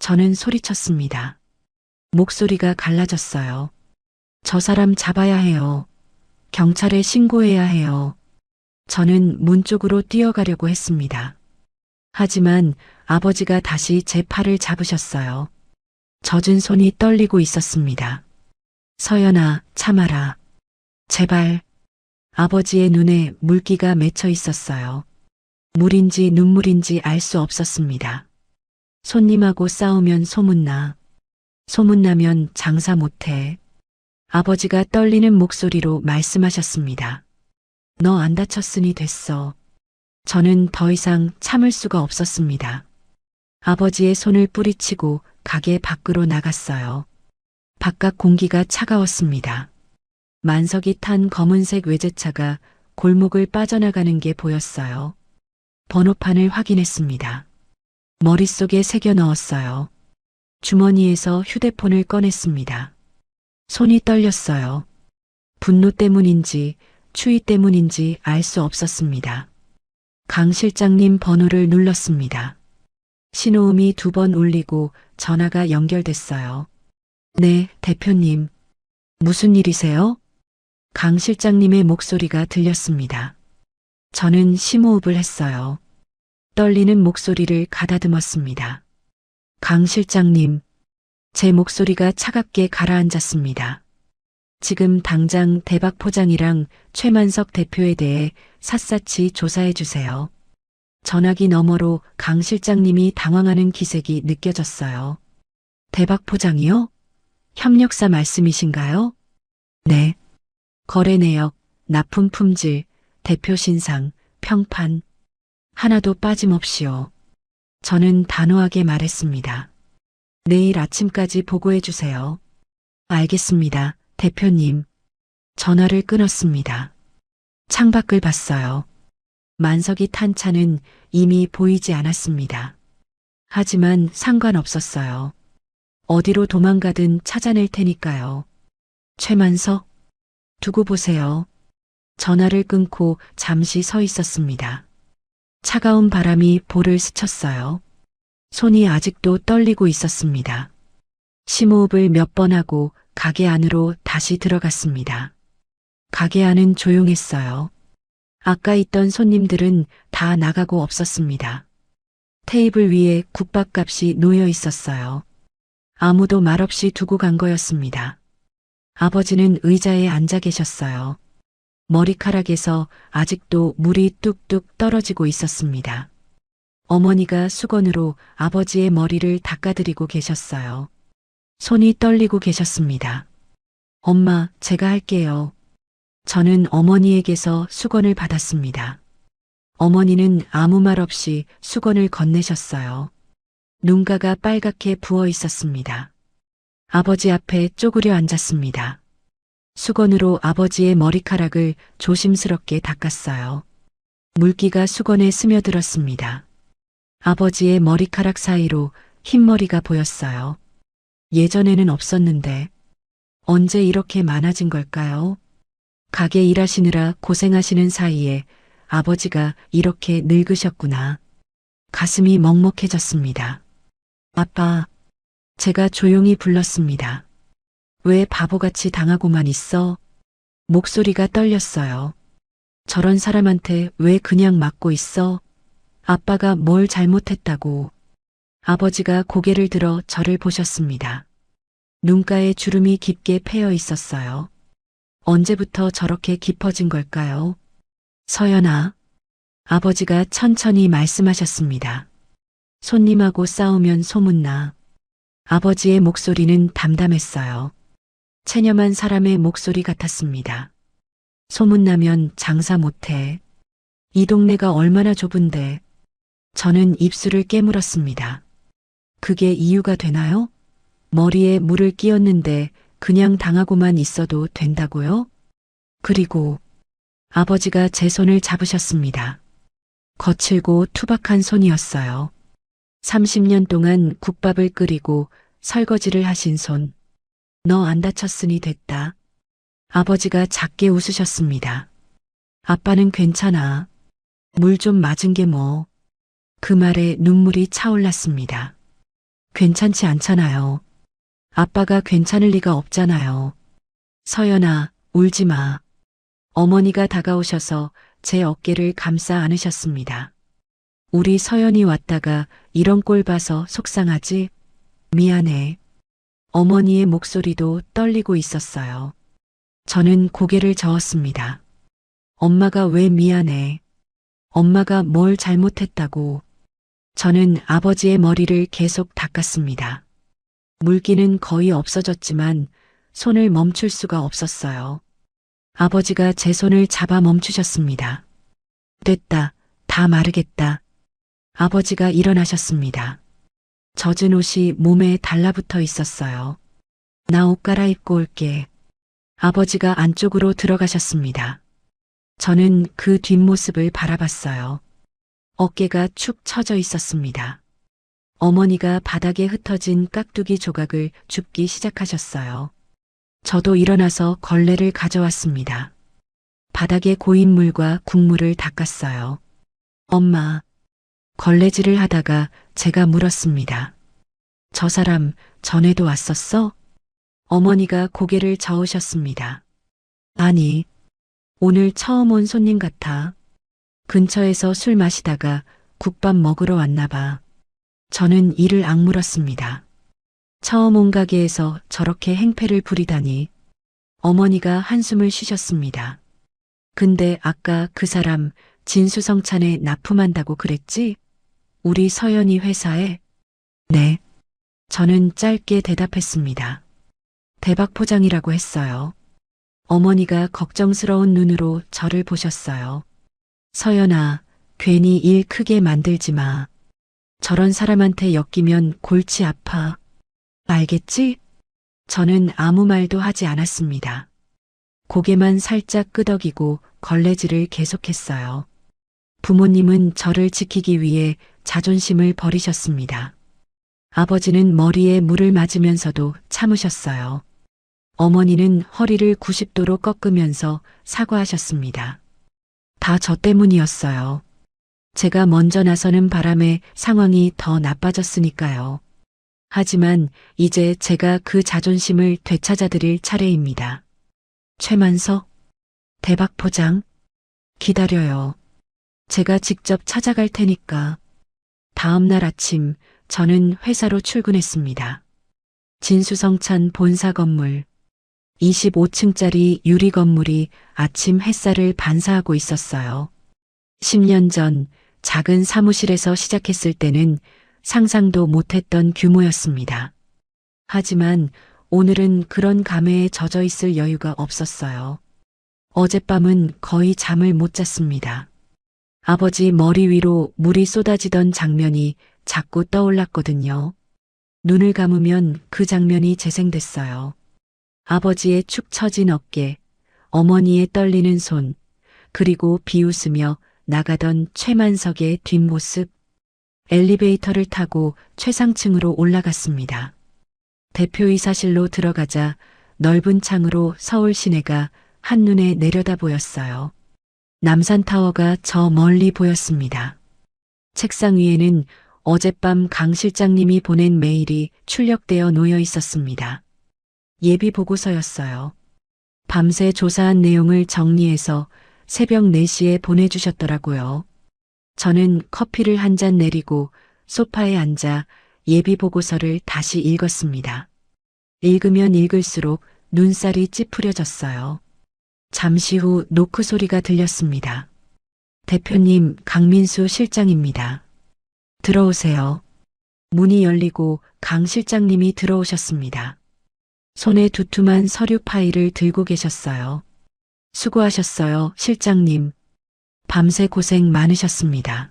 저는 소리쳤습니다. 목소리가 갈라졌어요. 저 사람 잡아야 해요. 경찰에 신고해야 해요. 저는 문 쪽으로 뛰어가려고 했습니다. 하지만 아버지가 다시 제 팔을 잡으셨어요. 젖은 손이 떨리고 있었습니다. 서연아, 참아라. 제발. 아버지의 눈에 물기가 맺혀 있었어요. 물인지 눈물인지 알 수 없었습니다. 손님하고 싸우면 소문나. 소문나면 장사 못해. 아버지가 떨리는 목소리로 말씀하셨습니다. 너 안 다쳤으니 됐어. 저는 더 이상 참을 수가 없었습니다. 아버지의 손을 뿌리치고 가게 밖으로 나갔어요. 바깥 공기가 차가웠습니다. 만석이 탄 검은색 외제차가 골목을 빠져나가는 게 보였어요. 번호판을 확인했습니다. 머릿속에 새겨 넣었어요. 주머니에서 휴대폰을 꺼냈습니다. 손이 떨렸어요. 분노 때문인지 추위 때문인지 알 수 없었습니다. 강 실장님 번호를 눌렀습니다. 신호음이 2번 울리고 전화가 연결됐어요. 네, 대표님. 무슨 일이세요? 강 실장님의 목소리가 들렸습니다. 저는 심호흡을 했어요. 떨리는 목소리를 가다듬었습니다. 강 실장님. 제 목소리가 차갑게 가라앉았습니다. 지금 당장 대박 포장이랑 최만석 대표에 대해 샅샅이 조사해 주세요. 전화기 너머로 강 실장님이 당황하는 기색이 느껴졌어요. 대박 포장이요? 협력사 말씀이신가요? 네. 거래 내역, 납품 품질, 대표 신상, 평판. 하나도 빠짐없이요. 저는 단호하게 말했습니다. 내일 아침까지 보고해 주세요. 알겠습니다, 대표님. 전화를 끊었습니다. 창밖을 봤어요. 만석이 탄 차는 이미 보이지 않았습니다. 하지만 상관없었어요. 어디로 도망가든 찾아낼 테니까요. 최만석? 두고 보세요. 전화를 끊고 잠시 서 있었습니다. 차가운 바람이 볼을 스쳤어요. 손이 아직도 떨리고 있었습니다. 심호흡을 몇 번 하고 가게 안으로 다시 들어갔습니다. 가게 안은 조용했어요. 아까 있던 손님들은 다 나가고 없었습니다. 테이블 위에 국밥값이 놓여 있었어요. 아무도 말없이 두고 간 거였습니다. 아버지는 의자에 앉아 계셨어요. 머리카락에서 아직도 물이 뚝뚝 떨어지고 있었습니다. 어머니가 수건으로 아버지의 머리를 닦아드리고 계셨어요. 손이 떨리고 계셨습니다. 엄마, 제가 할게요. 저는 어머니에게서 수건을 받았습니다. 어머니는 아무 말 없이 수건을 건네셨어요. 눈가가 빨갛게 부어 있었습니다. 아버지 앞에 쪼그려 앉았습니다. 수건으로 아버지의 머리카락을 조심스럽게 닦았어요. 물기가 수건에 스며들었습니다. 아버지의 머리카락 사이로 흰머리가 보였어요. 예전에는 없었는데 언제 이렇게 많아진 걸까요? 가게 일하시느라 고생하시는 사이에 아버지가 이렇게 늙으셨구나. 가슴이 먹먹해졌습니다. 아빠, 제가 조용히 불렀습니다. 왜 바보같이 당하고만 있어? 목소리가 떨렸어요. 저런 사람한테 왜 그냥 맞고 있어? 아빠가 뭘 잘못했다고. 아버지가 고개를 들어 저를 보셨습니다. 눈가에 주름이 깊게 패여 있었어요. 언제부터 저렇게 깊어진 걸까요? 서연아. 아버지가 천천히 말씀하셨습니다. 손님하고 싸우면 소문나. 아버지의 목소리는 담담했어요. 체념한 사람의 목소리 같았습니다. 소문나면 장사 못해. 이 동네가 얼마나 좁은데. 저는 입술을 깨물었습니다. 그게 이유가 되나요? 머리에 물을 끼얹는데 그냥 당하고만 있어도 된다고요? 그리고 아버지가 제 손을 잡으셨습니다. 거칠고 투박한 손이었어요. 30년 동안 국밥을 끓이고 설거지를 하신 손. 너 안 다쳤으니 됐다. 아버지가 작게 웃으셨습니다. 아빠는 괜찮아. 물 좀 맞은 게 뭐. 그 말에 눈물이 차올랐습니다. 괜찮지 않잖아요. 아빠가 괜찮을 리가 없잖아요. 서연아, 울지 마. 어머니가 다가오셔서 제 어깨를 감싸 안으셨습니다. 우리 서연이 왔다가 이런 꼴 봐서 속상하지? 미안해. 어머니의 목소리도 떨리고 있었어요. 저는 고개를 저었습니다. 엄마가 왜 미안해? 엄마가 뭘 잘못했다고. 저는 아버지의 머리를 계속 닦았습니다. 물기는 거의 없어졌지만 손을 멈출 수가 없었어요. 아버지가 제 손을 잡아 멈추셨습니다. 됐다. 다 마르겠다. 아버지가 일어나셨습니다. 젖은 옷이 몸에 달라붙어 있었어요. 나 옷 갈아입고 올게. 아버지가 안쪽으로 들어가셨습니다. 저는 그 뒷모습을 바라봤어요. 어깨가 축 처져 있었습니다. 어머니가 바닥에 흩어진 깍두기 조각을 줍기 시작하셨어요. 저도 일어나서 걸레를 가져왔습니다. 바닥에 고인 물과 국물을 닦았어요. 엄마, 걸레질을 하다가 제가 물었습니다. 저 사람 전에도 왔었어? 어머니가 고개를 저으셨습니다. 아니, 오늘 처음 온 손님 같아. 근처에서 술 마시다가 국밥 먹으러 왔나 봐. 저는 이를 악물었습니다. 처음 온 가게에서 저렇게 행패를 부리다니. 어머니가 한숨을 쉬셨습니다. 근데 아까 그 사람 진수성찬에 납품한다고 그랬지? 우리 서연이 회사에? 네. 저는 짧게 대답했습니다. 대박 포장이라고 했어요. 어머니가 걱정스러운 눈으로 저를 보셨어요. 서연아, 괜히 일 크게 만들지 마. 저런 사람한테 엮이면 골치 아파. 알겠지? 저는 아무 말도 하지 않았습니다. 고개만 살짝 끄덕이고 걸레질을 계속했어요. 부모님은 저를 지키기 위해 자존심을 버리셨습니다. 아버지는 머리에 물을 맞으면서도 참으셨어요. 어머니는 허리를 90도로 꺾으면서 사과하셨습니다. 다 저 때문이었어요. 제가 먼저 나서는 바람에 상황이 더 나빠졌으니까요. 하지만 이제 제가 그 자존심을 되찾아드릴 차례입니다. 최만석, 대박 포장, 기다려요. 제가 직접 찾아갈 테니까. 다음 날 아침 저는 회사로 출근했습니다. 진수성찬 본사 건물, 25층짜리 유리 건물이 아침 햇살을 반사하고 있었어요. 10년 전 작은 사무실에서 시작했을 때는 상상도 못했던 규모였습니다. 하지만 오늘은 그런 감회에 젖어 있을 여유가 없었어요. 어젯밤은 거의 잠을 못 잤습니다. 아버지 머리 위로 물이 쏟아지던 장면이 자꾸 떠올랐거든요. 눈을 감으면 그 장면이 재생됐어요. 아버지의 축 처진 어깨, 어머니의 떨리는 손, 그리고 비웃으며 나가던 최만석의 뒷모습. 엘리베이터를 타고 최상층으로 올라갔습니다. 대표이사실로 들어가자 넓은 창으로 서울 시내가 한눈에 내려다 보였어요. 남산타워가 저 멀리 보였습니다. 책상 위에는 어젯밤 강 실장님이 보낸 메일이 출력되어 놓여 있었습니다. 예비 보고서였어요. 밤새 조사한 내용을 정리해서 새벽 4시에 보내주셨더라고요. 저는 커피를 한 잔 내리고 소파에 앉아 예비 보고서를 다시 읽었습니다. 읽으면 읽을수록 눈살이 찌푸려졌어요. 잠시 후 노크 소리가 들렸습니다. 대표님, 강민수 실장입니다. 들어오세요. 문이 열리고 강 실장님이 들어오셨습니다. 손에 두툼한 서류 파일을 들고 계셨어요. 수고하셨어요, 실장님. 밤새 고생 많으셨습니다.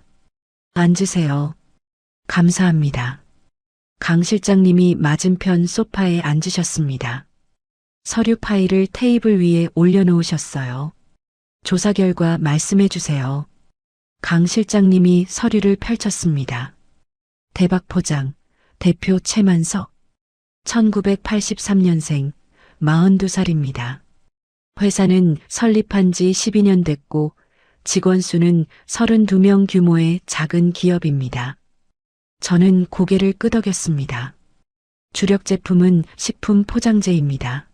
앉으세요. 감사합니다. 강 실장님이 맞은편 소파에 앉으셨습니다. 서류 파일을 테이블 위에 올려놓으셨어요. 조사 결과 말씀해 주세요. 강 실장님이 서류를 펼쳤습니다. 대박 포장, 대표 최만석, 1983년생, 42살입니다. 회사는 설립한 지 12년 됐고 직원 수는 32명 규모의 작은 기업입니다. 저는 고개를 끄덕였습니다. 주력 제품은 식품 포장재입니다.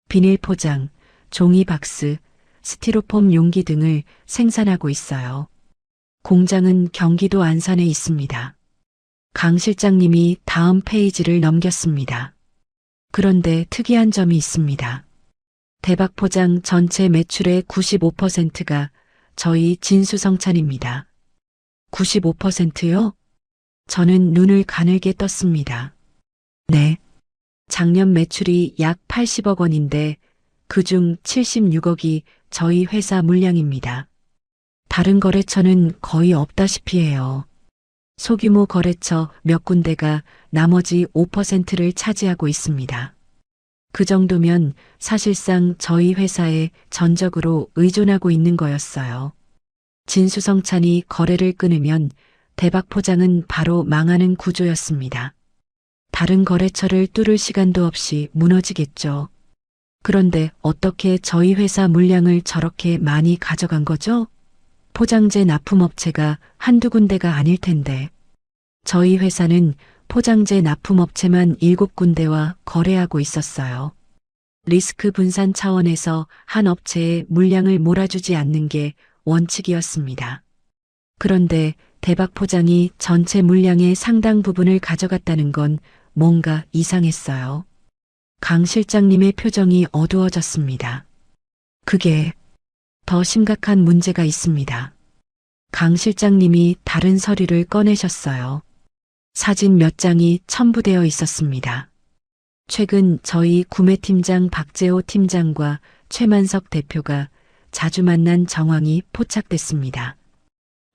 비닐 포장, 종이 박스, 스티로폼 용기 등을 생산하고 있어요. 공장은 경기도 안산에 있습니다. 강 실장님이 다음 페이지를 넘겼습니다. 그런데 특이한 점이 있습니다. 대박 포장 전체 매출의 95%가 저희 진수성찬입니다. 95%요? 저는 눈을 가늘게 떴습니다. 네. 작년 매출이 약 80억 원인데 그중 76억이 저희 회사 물량입니다. 다른 거래처는 거의 없다시피 해요. 소규모 거래처 몇 군데가 나머지 5%를 차지하고 있습니다. 그 정도면 사실상 저희 회사에 전적으로 의존하고 있는 거였어요. 진수성찬이 거래를 끊으면 대박 포장은 바로 망하는 구조였습니다. 다른 거래처를 뚫을 시간도 없이 무너지겠죠. 그런데 어떻게 저희 회사 물량을 저렇게 많이 가져간 거죠? 포장재 납품업체가 한두 군데가 아닐 텐데. 저희 회사는 포장재 납품업체만 7군데와 거래하고 있었어요. 리스크 분산 차원에서 한 업체에 물량을 몰아주지 않는 게 원칙이었습니다. 그런데 대박 포장이 전체 물량의 상당 부분을 가져갔다는 건 뭔가 이상했어요. 강 실장님의 표정이 어두워졌습니다. 그게 더 심각한 문제가 있습니다. 강 실장님이 다른 서류를 꺼내셨어요. 사진 몇 장이 첨부되어 있었습니다. 최근 저희 구매팀장 박재호 팀장과 최만석 대표가 자주 만난 정황이 포착됐습니다.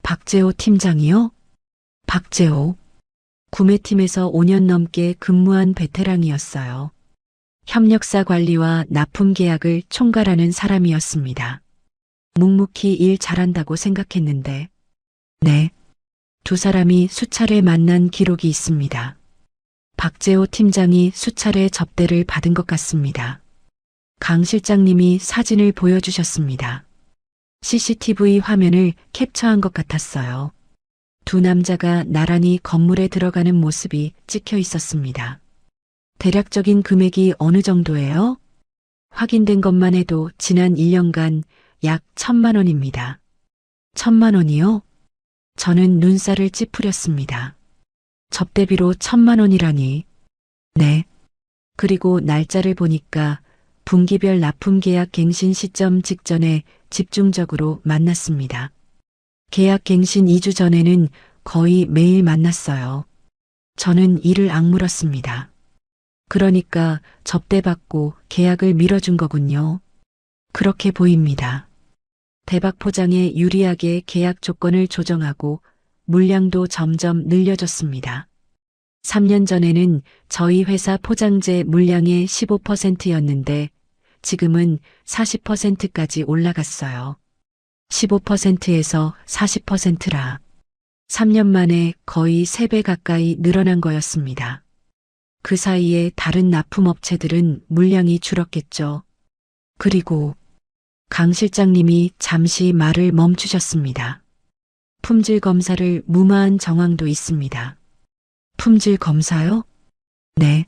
박재호 팀장이요? 박재호. 구매팀에서 5년 넘게 근무한 베테랑이었어요. 협력사 관리와 납품 계약을 총괄하는 사람이었습니다. 묵묵히 일 잘한다고 생각했는데, 네. 두 사람이 수차례 만난 기록이 있습니다. 박재호 팀장이 수차례 접대를 받은 것 같습니다. 강 실장님이 사진을 보여주셨습니다. CCTV 화면을 캡처한 것 같았어요. 두 남자가 나란히 건물에 들어가는 모습이 찍혀 있었습니다. 대략적인 금액이 어느 정도예요? 확인된 것만 해도 지난 1년간 약 1,000만 원입니다. 1,000만 원이요? 저는 눈살을 찌푸렸습니다. 접대비로 1,000만 원이라니. 네. 그리고 날짜를 보니까 분기별 납품 계약 갱신 시점 직전에 집중적으로 만났습니다. 계약 갱신 2주 전에는 거의 매일 만났어요. 저는 이를 악물었습니다. 그러니까 접대받고 계약을 밀어준 거군요. 그렇게 보입니다. 대박 포장에 유리하게 계약 조건을 조정하고 물량도 점점 늘려줬습니다. 3년 전에는 저희 회사 포장재 물량의 15%였는데 지금은 40%까지 올라갔어요. 15%에서 40%라 3년 만에 거의 3배 가까이 늘어난 거였습니다. 그 사이에 다른 납품업체들은 물량이 줄었겠죠. 그리고 강 실장님이 잠시 말을 멈추셨습니다. 품질 검사를 무마한 정황도 있습니다. 품질 검사요? 네.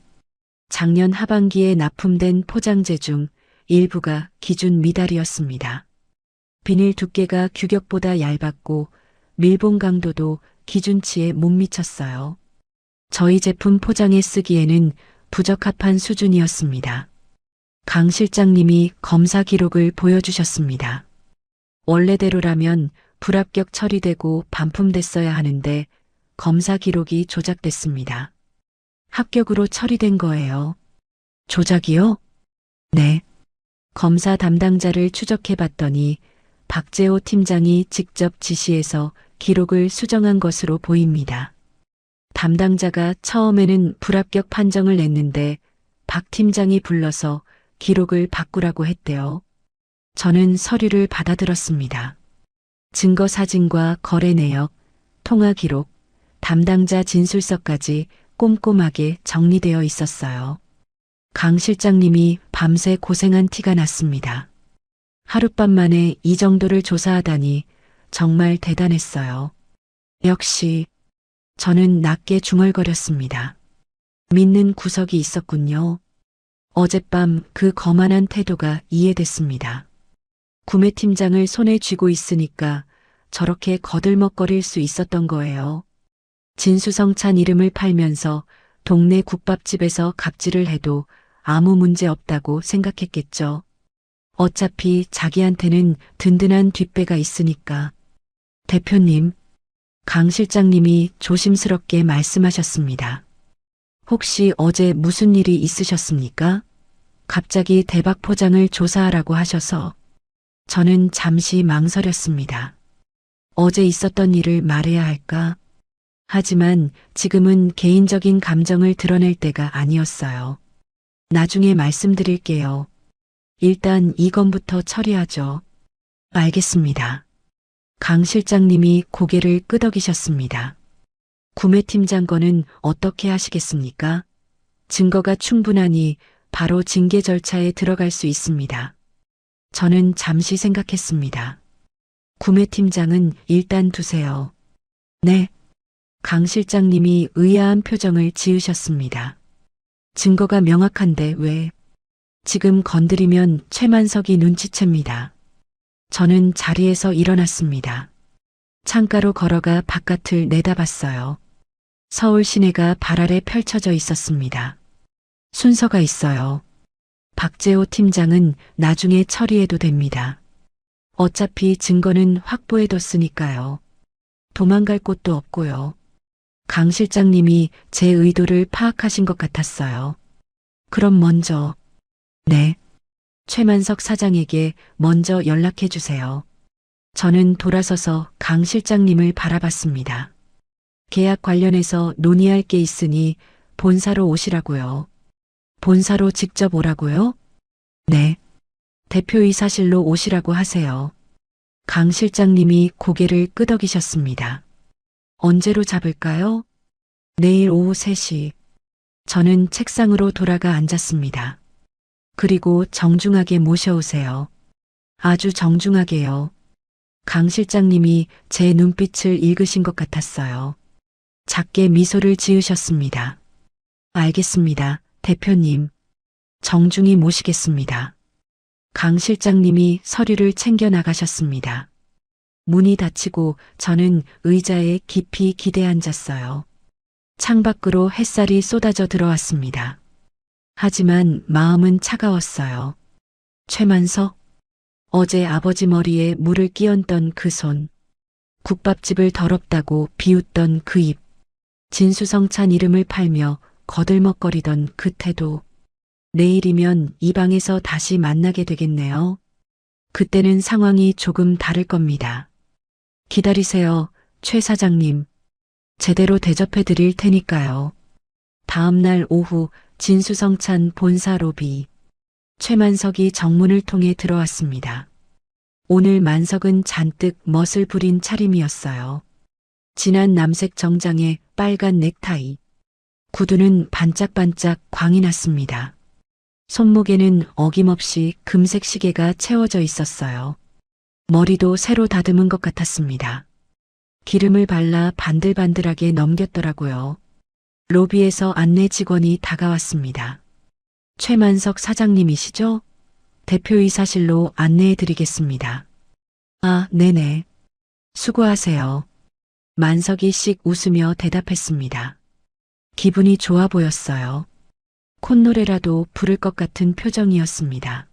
작년 하반기에 납품된 포장재 중 일부가 기준 미달이었습니다. 비닐 두께가 규격보다 얇았고 밀봉 강도도 기준치에 못 미쳤어요. 저희 제품 포장에 쓰기에는 부적합한 수준이었습니다. 강 실장님이 검사 기록을 보여주셨습니다. 원래대로라면 불합격 처리되고 반품됐어야 하는데 검사 기록이 조작됐습니다. 합격으로 처리된 거예요. 조작이요? 네. 검사 담당자를 추적해 봤더니 박재호 팀장이 직접 지시해서 기록을 수정한 것으로 보입니다. 담당자가 처음에는 불합격 판정을 냈는데 박 팀장이 불러서 기록을 바꾸라고 했대요. 저는 서류를 받아들었습니다. 증거 사진과 거래 내역, 통화 기록, 담당자 진술서까지 꼼꼼하게 정리되어 있었어요. 강 실장님이 밤새 고생한 티가 났습니다. 하룻밤 만에 이 정도를 조사하다니 정말 대단했어요. 역시 저는 낮게 중얼거렸습니다. 믿는 구석이 있었군요. 어젯밤 그 거만한 태도가 이해됐습니다. 구매팀장을 손에 쥐고 있으니까 저렇게 거들먹거릴 수 있었던 거예요. 진수성찬 이름을 팔면서 동네 국밥집에서 갑질을 해도 아무 문제 없다고 생각했겠죠. 어차피 자기한테는 든든한 뒷배가 있으니까. 대표님, 강 실장님이 조심스럽게 말씀하셨습니다. 혹시 어제 무슨 일이 있으셨습니까? 갑자기 대박 포장을 조사하라고 하셔서 저는 잠시 망설였습니다. 어제 있었던 일을 말해야 할까? 하지만 지금은 개인적인 감정을 드러낼 때가 아니었어요. 나중에 말씀드릴게요. 일단 이 건부터 처리하죠. 알겠습니다. 강 실장님이 고개를 끄덕이셨습니다. 구매팀장 건은 어떻게 하시겠습니까? 증거가 충분하니 바로 징계 절차에 들어갈 수 있습니다. 저는 잠시 생각했습니다. 구매팀장은 일단 두세요. 네. 강 실장님이 의아한 표정을 지으셨습니다. 증거가 명확한데 왜? 지금 건드리면 최만석이 눈치챕니다. 저는 자리에서 일어났습니다. 창가로 걸어가 바깥을 내다봤어요. 서울 시내가 발 아래 펼쳐져 있었습니다. 순서가 있어요. 박재호 팀장은 나중에 처리해도 됩니다. 어차피 증거는 확보해뒀으니까요. 도망갈 곳도 없고요. 강 실장님이 제 의도를 파악하신 것 같았어요. 그럼 먼저, 네. 최만석 사장에게 먼저 연락해 주세요. 저는 돌아서서 강 실장님을 바라봤습니다. 계약 관련해서 논의할 게 있으니 본사로 오시라고요. 본사로 직접 오라고요? 네. 대표이사실로 오시라고 하세요. 강 실장님이 고개를 끄덕이셨습니다. 언제로 잡을까요? 내일 오후 3시. 저는 책상으로 돌아가 앉았습니다. 그리고 정중하게 모셔오세요. 아주 정중하게요. 강 실장님이 제 눈빛을 읽으신 것 같았어요. 작게 미소를 지으셨습니다. 알겠습니다, 대표님. 정중히 모시겠습니다. 강 실장님이 서류를 챙겨 나가셨습니다. 문이 닫히고 저는 의자에 깊이 기대 앉았어요. 창밖으로 햇살이 쏟아져 들어왔습니다. 하지만 마음은 차가웠어요. 최만석? 어제 아버지 머리에 물을 끼얹던 그 손. 국밥집을 더럽다고 비웃던 그 입. 진수성찬 이름을 팔며 거들먹거리던 그 태도. 내일이면 이 방에서 다시 만나게 되겠네요. 그때는 상황이 조금 다를 겁니다. 기다리세요, 최 사장님. 제대로 대접해 드릴 테니까요. 다음 날 오후 진수성찬 본사 로비. 최만석이 정문을 통해 들어왔습니다. 오늘 만석은 잔뜩 멋을 부린 차림이었어요. 진한 남색 정장에 빨간 넥타이. 구두는 반짝반짝 광이 났습니다. 손목에는 어김없이 금색 시계가 채워져 있었어요. 머리도 새로 다듬은 것 같았습니다. 기름을 발라 반들반들하게 넘겼더라고요. 로비에서 안내 직원이 다가왔습니다. 최만석 사장님이시죠? 대표이사실로 안내해 드리겠습니다. 아, 네네. 수고하세요. 만석이 씩 웃으며 대답했습니다. 기분이 좋아 보였어요. 콧노래라도 부를 것 같은 표정이었습니다.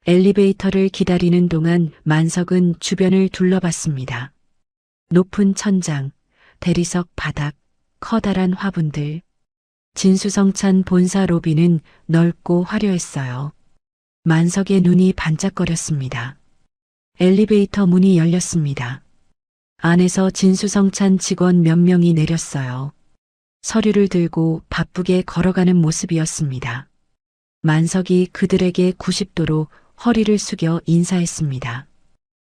엘리베이터를 기다리는 동안 만석은 주변을 둘러봤습니다. 높은 천장, 대리석 바닥, 커다란 화분들. 진수성찬 본사 로비는 넓고 화려했어요. 만석의 눈이 반짝거렸습니다. 엘리베이터 문이 열렸습니다. 안에서 진수성찬 직원 몇 명이 내렸어요. 서류를 들고 바쁘게 걸어가는 모습이었습니다. 만석이 그들에게 90도로 허리를 숙여 인사했습니다.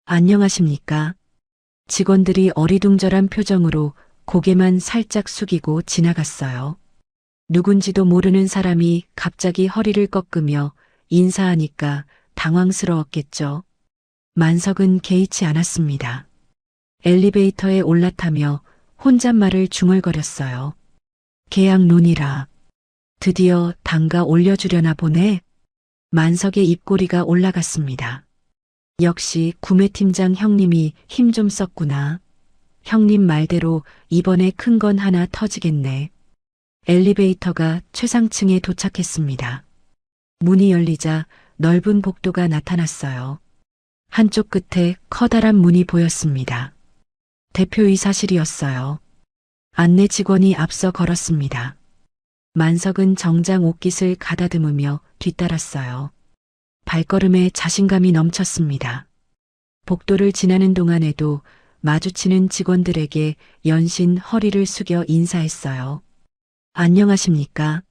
안녕하십니까? 직원들이 어리둥절한 표정으로 고개만 살짝 숙이고 지나갔어요. 누군지도 모르는 사람이 갑자기 허리를 꺾으며 인사하니까 당황스러웠겠죠. 만석은 개의치 않았습니다. 엘리베이터에 올라타며 혼잣말을 중얼거렸어요. 계약론이라. 드디어 단가 올려주려나 보네. 만석의 입꼬리가 올라갔습니다. 역시 구매팀장 형님이 힘 좀 썼구나. 형님 말대로 이번에 큰 건 하나 터지겠네. 엘리베이터가 최상층에 도착했습니다. 문이 열리자 넓은 복도가 나타났어요. 한쪽 끝에 커다란 문이 보였습니다. 대표이사실이었어요. 안내 직원이 앞서 걸었습니다. 만석은 정장 옷깃을 가다듬으며 뒤따랐어요. 발걸음에 자신감이 넘쳤습니다. 복도를 지나는 동안에도 마주치는 직원들에게 연신 허리를 숙여 인사했어요. 안녕하십니까?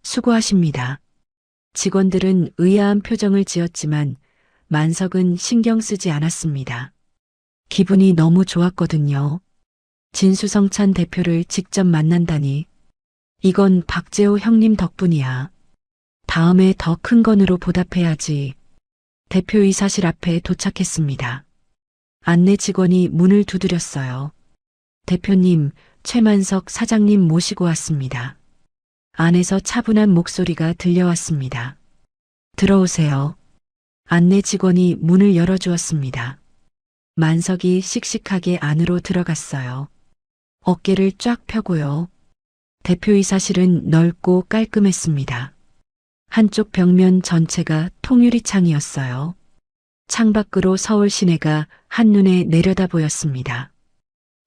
수고하십니다. 직원들은 의아한 표정을 지었지만 만석은 신경 쓰지 않았습니다. 기분이 너무 좋았거든요. 진수성찬 대표를 직접 만난다니. 이건 박재호 형님 덕분이야. 다음에 더 큰 건으로 보답해야지. 대표이사실 앞에 도착했습니다. 안내 직원이 문을 두드렸어요. 대표님, 최만석 사장님 모시고 왔습니다. 안에서 차분한 목소리가 들려왔습니다. 들어오세요. 안내 직원이 문을 열어주었습니다. 만석이 씩씩하게 안으로 들어갔어요. 어깨를 쫙 펴고요. 대표이사실은 넓고 깔끔했습니다. 한쪽 벽면 전체가 통유리창이었어요. 창밖으로 서울 시내가 한눈에 내려다 보였습니다.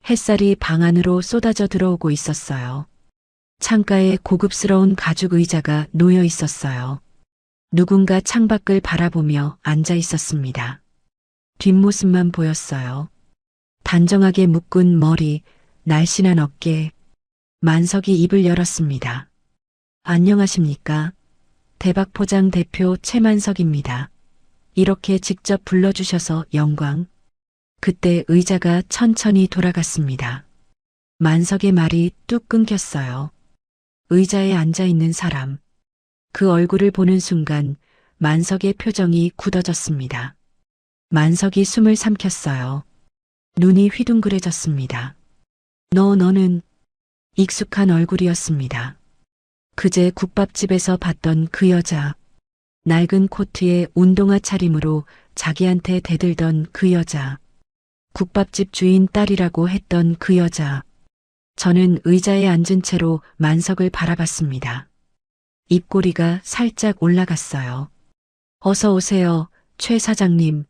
햇살이 방 안으로 쏟아져 들어오고 있었어요. 창가에 고급스러운 가죽 의자가 놓여 있었어요. 누군가 창밖을 바라보며 앉아 있었습니다. 뒷모습만 보였어요. 단정하게 묶은 머리, 날씬한 어깨. 만석이 입을 열었습니다. 안녕하십니까? 대박포장 대표 최만석입니다. 이렇게 직접 불러주셔서 영광. 그때 의자가 천천히 돌아갔습니다. 만석의 말이 뚝 끊겼어요. 의자에 앉아 있는 사람. 그 얼굴을 보는 순간 만석의 표정이 굳어졌습니다. 만석이 숨을 삼켰어요. 눈이 휘둥그레졌습니다. 너는 익숙한 얼굴이었습니다. 그제 국밥집에서 봤던 그 여자. 낡은 코트에 운동화 차림으로 자기한테 대들던 그 여자. 국밥집 주인 딸이라고 했던 그 여자. 저는 의자에 앉은 채로 만석을 바라봤습니다. 입꼬리가 살짝 올라갔어요. 어서 오세요, 최 사장님.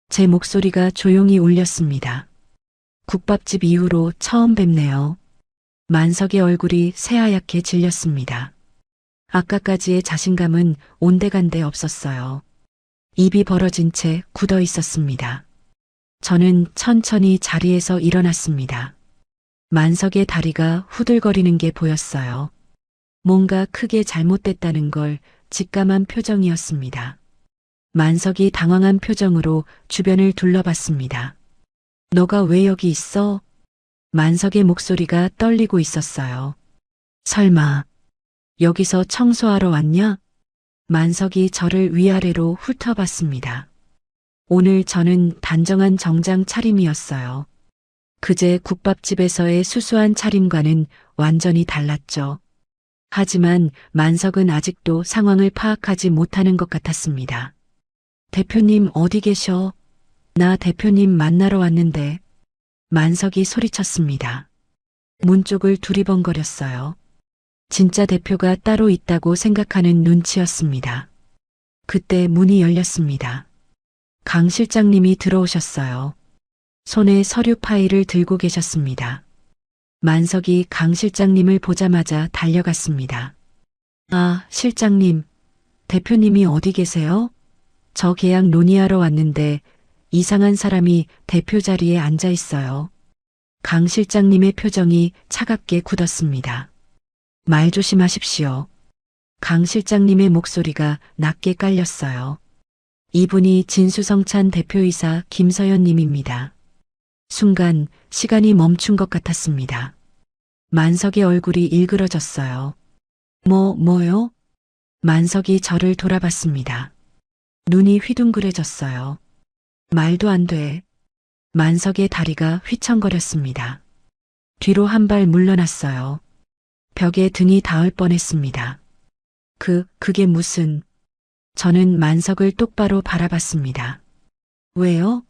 제 목소리가 조용히 울렸습니다. 국밥집 이후로 처음 뵙네요. 만석의 얼굴이 새하얗게 질렸습니다. 아까까지의 자신감은 온데간데 없었어요. 입이 벌어진 채 굳어 있었습니다. 저는 천천히 자리에서 일어났습니다. 만석의 다리가 후들거리는 게 보였어요. 뭔가 크게 잘못됐다는 걸 직감한 표정이었습니다. 만석이 당황한 표정으로 주변을 둘러봤습니다. 너가 왜 여기 있어? 만석의 목소리가 떨리고 있었어요. 설마 여기서 청소하러 왔냐? 만석이 저를 위아래로 훑어봤습니다. 오늘 저는 단정한 정장 차림이었어요. 그제 국밥집에서의 수수한 차림과는 완전히 달랐죠. 하지만 만석은 아직도 상황을 파악하지 못하는 것 같았습니다. 대표님 어디 계셔? 나 대표님 만나러 왔는데. 만석이 소리쳤습니다. 문 쪽을 두리번거렸어요. 진짜 대표가 따로 있다고 생각하는 눈치였습니다. 그때 문이 열렸습니다. 강 실장님이 들어오셨어요. 손에 서류 파일을 들고 계셨습니다. 만석이 강 실장님을 보자마자 달려갔습니다. 아, 실장님. 대표님이 어디 계세요? 저 계약 논의하러 왔는데 이상한 사람이 대표 자리에 앉아 있어요. 강 실장님의 표정이 차갑게 굳었습니다. 말 조심하십시오. 강 실장님의 목소리가 낮게 깔렸어요. 이분이 진수성찬 대표이사 김서연 님입니다. 순간 시간이 멈춘 것 같았습니다. 만석의 얼굴이 일그러졌어요. 뭐요? 만석이 저를 돌아봤습니다. 눈이 휘둥그레졌어요. 말도 안 돼. 만석의 다리가 휘청거렸습니다. 뒤로 한 발 물러났어요. 벽에 등이 닿을 뻔했습니다. 그게 무슨... 저는 만석을 똑바로 바라봤습니다. 왜요?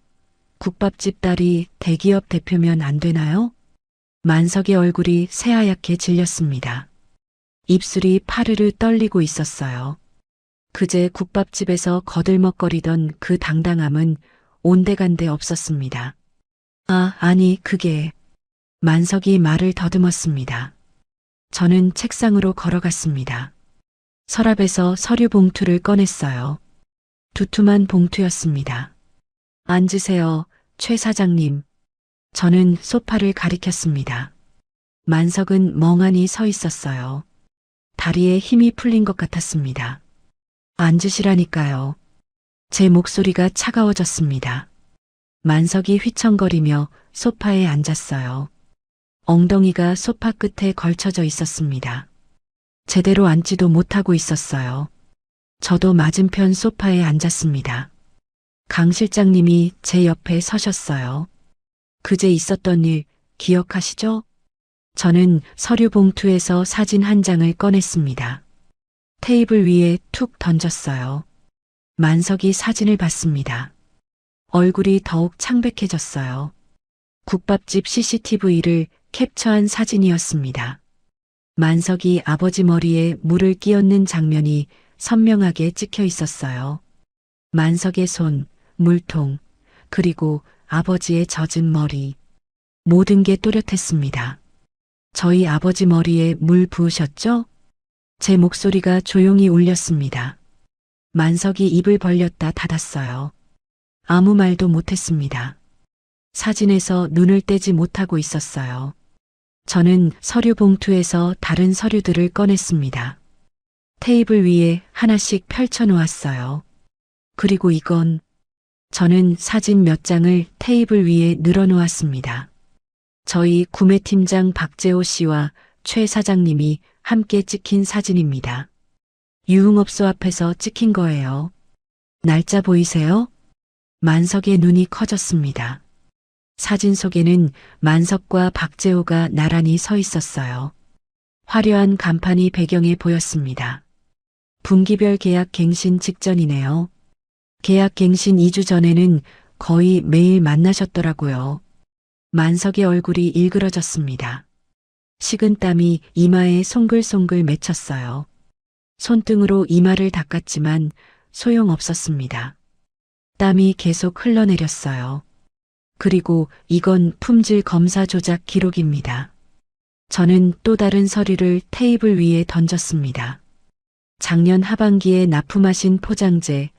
국밥집 딸이 대기업 대표면 안 되나요? 만석의 얼굴이 새하얗게 질렸습니다. 입술이 파르르 떨리고 있었어요. 그제 국밥집에서 거들먹거리던 그 당당함은 온데간데 없었습니다. 아니 그게... 만석이 말을 더듬었습니다. 저는 책상으로 걸어갔습니다. 서랍에서 서류 봉투를 꺼냈어요. 두툼한 봉투였습니다. 앉으세요, 최 사장님. 저는 소파를 가리켰습니다. 만석은 멍하니 서 있었어요. 다리에 힘이 풀린 것 같았습니다. 앉으시라니까요. 제 목소리가 차가워졌습니다. 만석이 휘청거리며 소파에 앉았어요. 엉덩이가 소파 끝에 걸쳐져 있었습니다. 제대로 앉지도 못하고 있었어요. 저도 맞은편 소파에 앉았습니다. 강 실장님이 제 옆에 서셨어요. 그제 있었던 일 기억하시죠? 저는 서류 봉투에서 사진 한 장을 꺼냈습니다. 테이블 위에 툭 던졌어요. 만석이 사진을 봤습니다. 얼굴이 더욱 창백해졌어요. 국밥집 CCTV를 캡처한 사진이었습니다. 만석이 아버지 머리에 물을 끼얹는 장면이 선명하게 찍혀 있었어요. 만석의 손, 물통, 그리고 아버지의 젖은 머리. 모든 게 또렷했습니다. 저희 아버지 머리에 물 부으셨죠? 제 목소리가 조용히 울렸습니다. 만석이 입을 벌렸다 닫았어요. 아무 말도 못했습니다. 사진에서 눈을 떼지 못하고 있었어요. 저는 서류 봉투에서 다른 서류들을 꺼냈습니다. 테이블 위에 하나씩 펼쳐 놓았어요. 그리고 이건... 저는 사진 몇 장을 테이블 위에 늘어 놓았습니다. 저희 구매팀장 박재호 씨와 최 사장님이 함께 찍힌 사진입니다. 유흥업소 앞에서 찍힌 거예요. 날짜 보이세요? 만석의 눈이 커졌습니다. 사진 속에는 만석과 박재호가 나란히 서 있었어요. 화려한 간판이 배경에 보였습니다. 분기별 계약 갱신 직전이네요. 계약 갱신 2주 전에는 거의 매일 만나셨더라고요. 만석의 얼굴이 일그러졌습니다. 식은땀이 이마에 송글송글 맺혔어요. 손등으로 이마를 닦았지만 소용없었습니다. 땀이 계속 흘러내렸어요. 그리고 이건 품질 검사 조작 기록입니다. 저는 또 다른 서류를 테이블 위에 던졌습니다. 작년 하반기에 납품하신 포장재,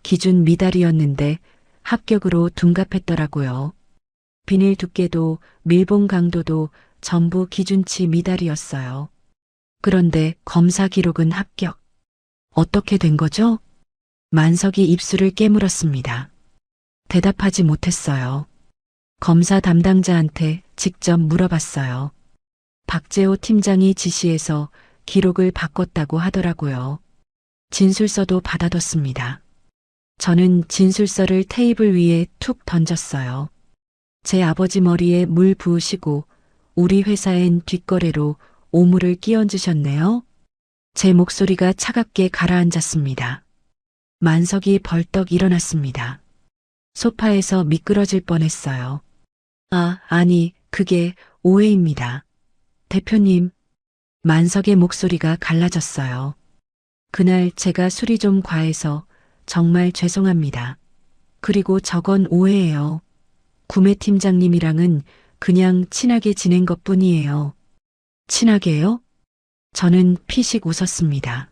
기준 미달이었는데 합격으로 둔갑했더라고요. 비닐 두께도 밀봉 강도도 전부 기준치 미달이었어요. 그런데 검사 기록은 합격. 어떻게 된 거죠? 만석이 입술을 깨물었습니다. 대답하지 못했어요. 검사 담당자한테 직접 물어봤어요. 박재호 팀장이 지시해서 기록을 바꿨다고 하더라고요. 진술서도 받아뒀습니다. 저는 진술서를 테이블 위에 툭 던졌어요. 제 아버지 머리에 물 부으시고 우리 회사엔 뒷거래로 오물을 끼얹으셨네요. 제 목소리가 차갑게 가라앉았습니다. 만석이 벌떡 일어났습니다. 소파에서 미끄러질 뻔했어요. 아니, 그게 오해입니다. 대표님, 만석의 목소리가 갈라졌어요. 그날 제가 술이 좀 과해서 정말 죄송합니다. 그리고 저건 오해예요. 구매팀장님이랑은 그냥 친하게 지낸 것뿐이에요. 친하게요? 저는 피식 웃었습니다.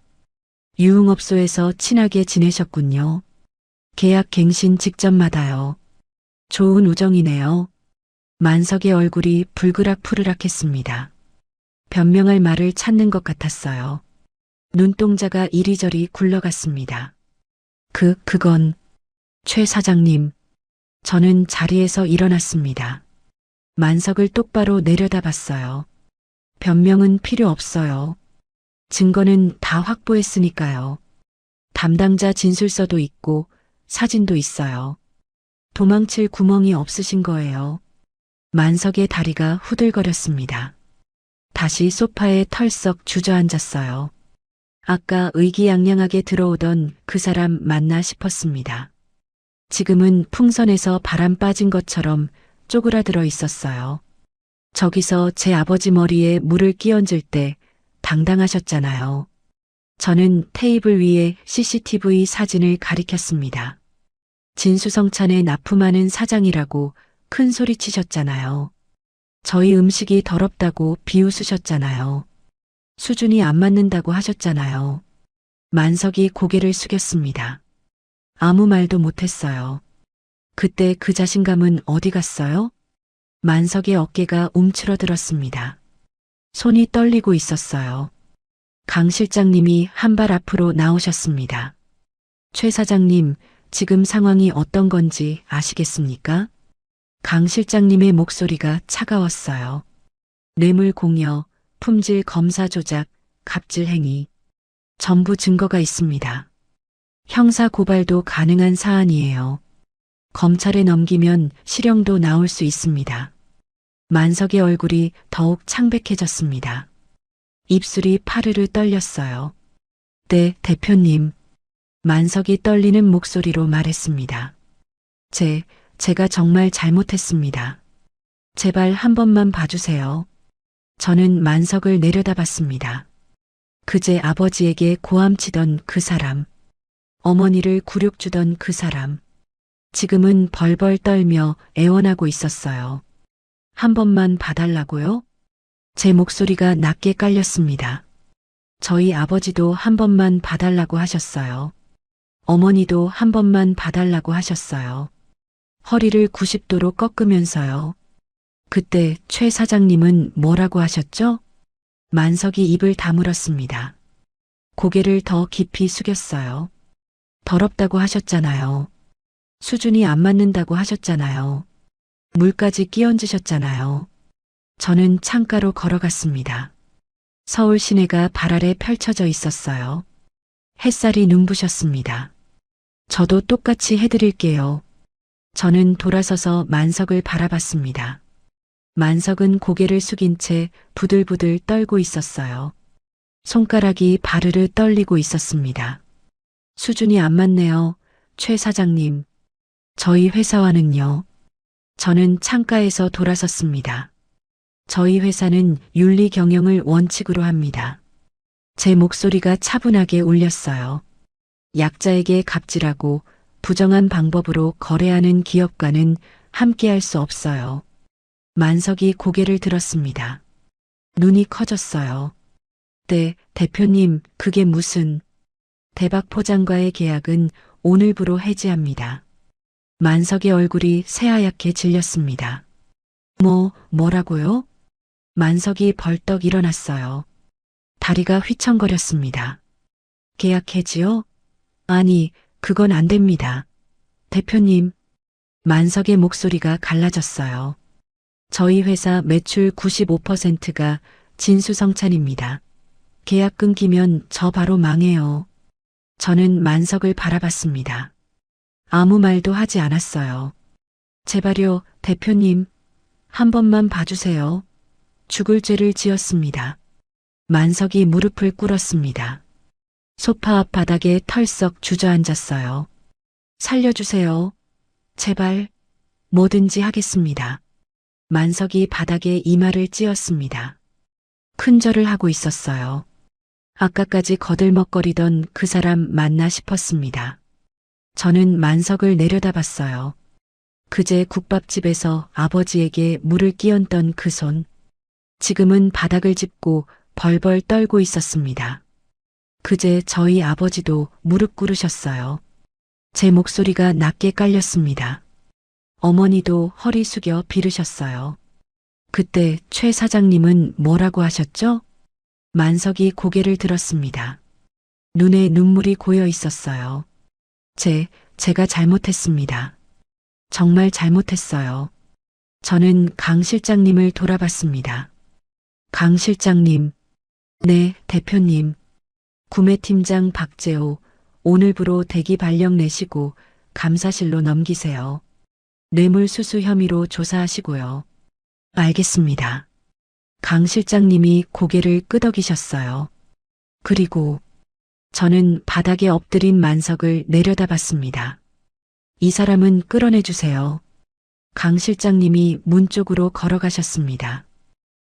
유흥업소에서 친하게 지내셨군요. 계약 갱신 직전마다요. 좋은 우정이네요. 만석의 얼굴이 불그락푸르락했습니다. 변명할 말을 찾는 것 같았어요. 눈동자가 이리저리 굴러갔습니다. 그건 최 사장님. 저는 자리에서 일어났습니다. 만석을 똑바로 내려다봤어요. 변명은 필요 없어요. 증거는 다 확보했으니까요. 담당자 진술서도 있고 사진도 있어요. 도망칠 구멍이 없으신 거예요. 만석의 다리가 후들거렸습니다. 다시 소파에 털썩 주저앉았어요. 아까 의기양양하게 들어오던 그 사람 맞나 싶었습니다. 지금은 풍선에서 바람 빠진 것처럼 쪼그라들어 있었어요. 저기서 제 아버지 머리에 물을 끼얹을 때 당당하셨잖아요. 저는 테이블 위에 CCTV 사진을 가리켰습니다. 진수성찬에 납품하는 사장이라고 큰 소리 치셨잖아요. 저희 음식이 더럽다고 비웃으셨잖아요. 수준이 안 맞는다고 하셨잖아요. 만석이 고개를 숙였습니다. 아무 말도 못했어요. 그때 그 자신감은 어디 갔어요? 만석의 어깨가 움츠러들었습니다. 손이 떨리고 있었어요. 강 실장님이 한 발 앞으로 나오셨습니다. 최 사장님, 지금 상황이 어떤 건지 아시겠습니까? 강 실장님의 목소리가 차가웠어요. 뇌물 공여, 품질 검사 조작, 갑질 행위. 전부 증거가 있습니다. 형사 고발도 가능한 사안이에요. 검찰에 넘기면 실형도 나올 수 있습니다. 만석의 얼굴이 더욱 창백해졌습니다. 입술이 파르르 떨렸어요. 네, 대표님. 만석이 떨리는 목소리로 말했습니다. 제가 정말 잘못했습니다. 제발 한 번만 봐주세요. 저는 만석을 내려다봤습니다. 그제 아버지에게 고함치던 그 사람. 어머니를 굴욕주던 그 사람. 지금은 벌벌 떨며 애원하고 있었어요. 한 번만 봐달라고요? 제 목소리가 낮게 깔렸습니다. 저희 아버지도 한 번만 봐달라고 하셨어요. 어머니도 한 번만 봐달라고 하셨어요. 허리를 90도로 꺾으면서요. 그때 최 사장님은 뭐라고 하셨죠? 만석이 입을 다물었습니다. 고개를 더 깊이 숙였어요. 더럽다고 하셨잖아요. 수준이 안 맞는다고 하셨잖아요. 물까지 끼얹으셨잖아요. 저는 창가로 걸어갔습니다. 서울 시내가 발 아래 펼쳐져 있었어요. 햇살이 눈부셨습니다. 저도 똑같이 해드릴게요. 저는 돌아서서 만석을 바라봤습니다. 만석은 고개를 숙인 채 부들부들 떨고 있었어요. 손가락이 바르르 떨리고 있었습니다. 수준이 안 맞네요, 최 사장님. 저희 회사와는요. 저는 창가에서 돌아섰습니다. 저희 회사는 윤리 경영을 원칙으로 합니다. 제 목소리가 차분하게 울렸어요. 약자에게 갑질하고 부정한 방법으로 거래하는 기업과는 함께할 수 없어요. 만석이 고개를 들었습니다. 눈이 커졌어요. 네, 대표님, 그게 무슨... 대박 포장과의 계약은 오늘부로 해지합니다. 만석의 얼굴이 새하얗게 질렸습니다. 뭐라고요? 만석이 벌떡 일어났어요. 다리가 휘청거렸습니다. 계약 해지요? 아니, 그건 안 됩니다. 대표님, 만석의 목소리가 갈라졌어요. 저희 회사 매출 95%가 진수성찬입니다. 계약 끊기면 저 바로 망해요. 저는 만석을 바라봤습니다. 아무 말도 하지 않았어요. 제발요, 대표님. 한 번만 봐주세요. 죽을 죄를 지었습니다. 만석이 무릎을 꿇었습니다. 소파 앞 바닥에 털썩 주저앉았어요. 살려주세요. 제발. 뭐든지 하겠습니다. 만석이 바닥에 이마를 찧었습니다. 큰 절을 하고 있었어요. 아까까지 거들먹거리던 그 사람 맞나 싶었습니다. 저는 만석을 내려다봤어요. 그제 국밥집에서 아버지에게 물을 끼얹던 그 손. 지금은 바닥을 짚고 벌벌 떨고 있었습니다. 그제 저희 아버지도 무릎 꿇으셨어요. 제 목소리가 낮게 깔렸습니다. 어머니도 허리 숙여 빌으셨어요. 그때 최 사장님은 뭐라고 하셨죠? 만석이 고개를 들었습니다. 눈에 눈물이 고여 있었어요. 제가 잘못했습니다. 정말 잘못했어요. 저는 강 실장님을 돌아봤습니다. 강 실장님. 네, 대표님. 구매팀장 박재호, 오늘부로 대기 발령 내시고 감사실로 넘기세요. 뇌물수수 혐의로 조사하시고요. 알겠습니다. 강 실장님이 고개를 끄덕이셨어요. 그리고 저는 바닥에 엎드린 만석을 내려다봤습니다. 이 사람은 끌어내주세요. 강 실장님이 문 쪽으로 걸어가셨습니다.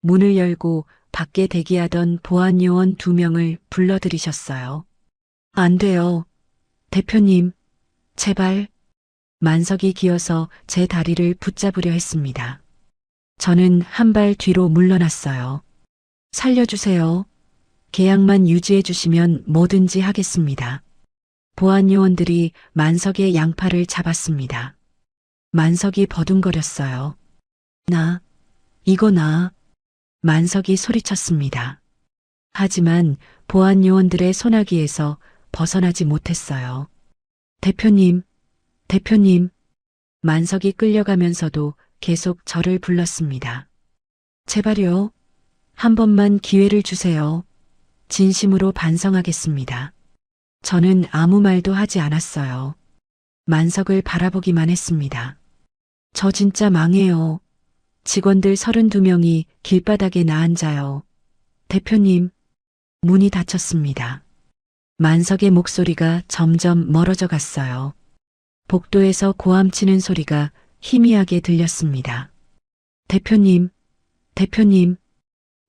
문을 열고 밖에 대기하던 보안 요원 2명을 불러들이셨어요. 안 돼요. 대표님, 제발. 만석이 기어서 제 다리를 붙잡으려 했습니다. 저는 한 발 뒤로 물러났어요. 살려주세요. 계약만 유지해 주시면 뭐든지 하겠습니다. 보안 요원들이 만석의 양팔을 잡았습니다. 만석이 버둥거렸어요. 이거 나. 만석이 소리쳤습니다. 하지만 보안 요원들의 소나기에서 벗어나지 못했어요. 대표님. 만석이 끌려가면서도 계속 저를 불렀습니다. 제발요. 한 번만 기회를 주세요. 진심으로 반성하겠습니다. 저는 아무 말도 하지 않았어요. 만석을 바라보기만 했습니다. 저 진짜 망해요. 직원들 32명이 길바닥에 나앉아요. 대표님. 문이 닫혔습니다. 만석의 목소리가 점점 멀어져 갔어요. 복도에서 고함치는 소리가 희미하게 들렸습니다. 대표님.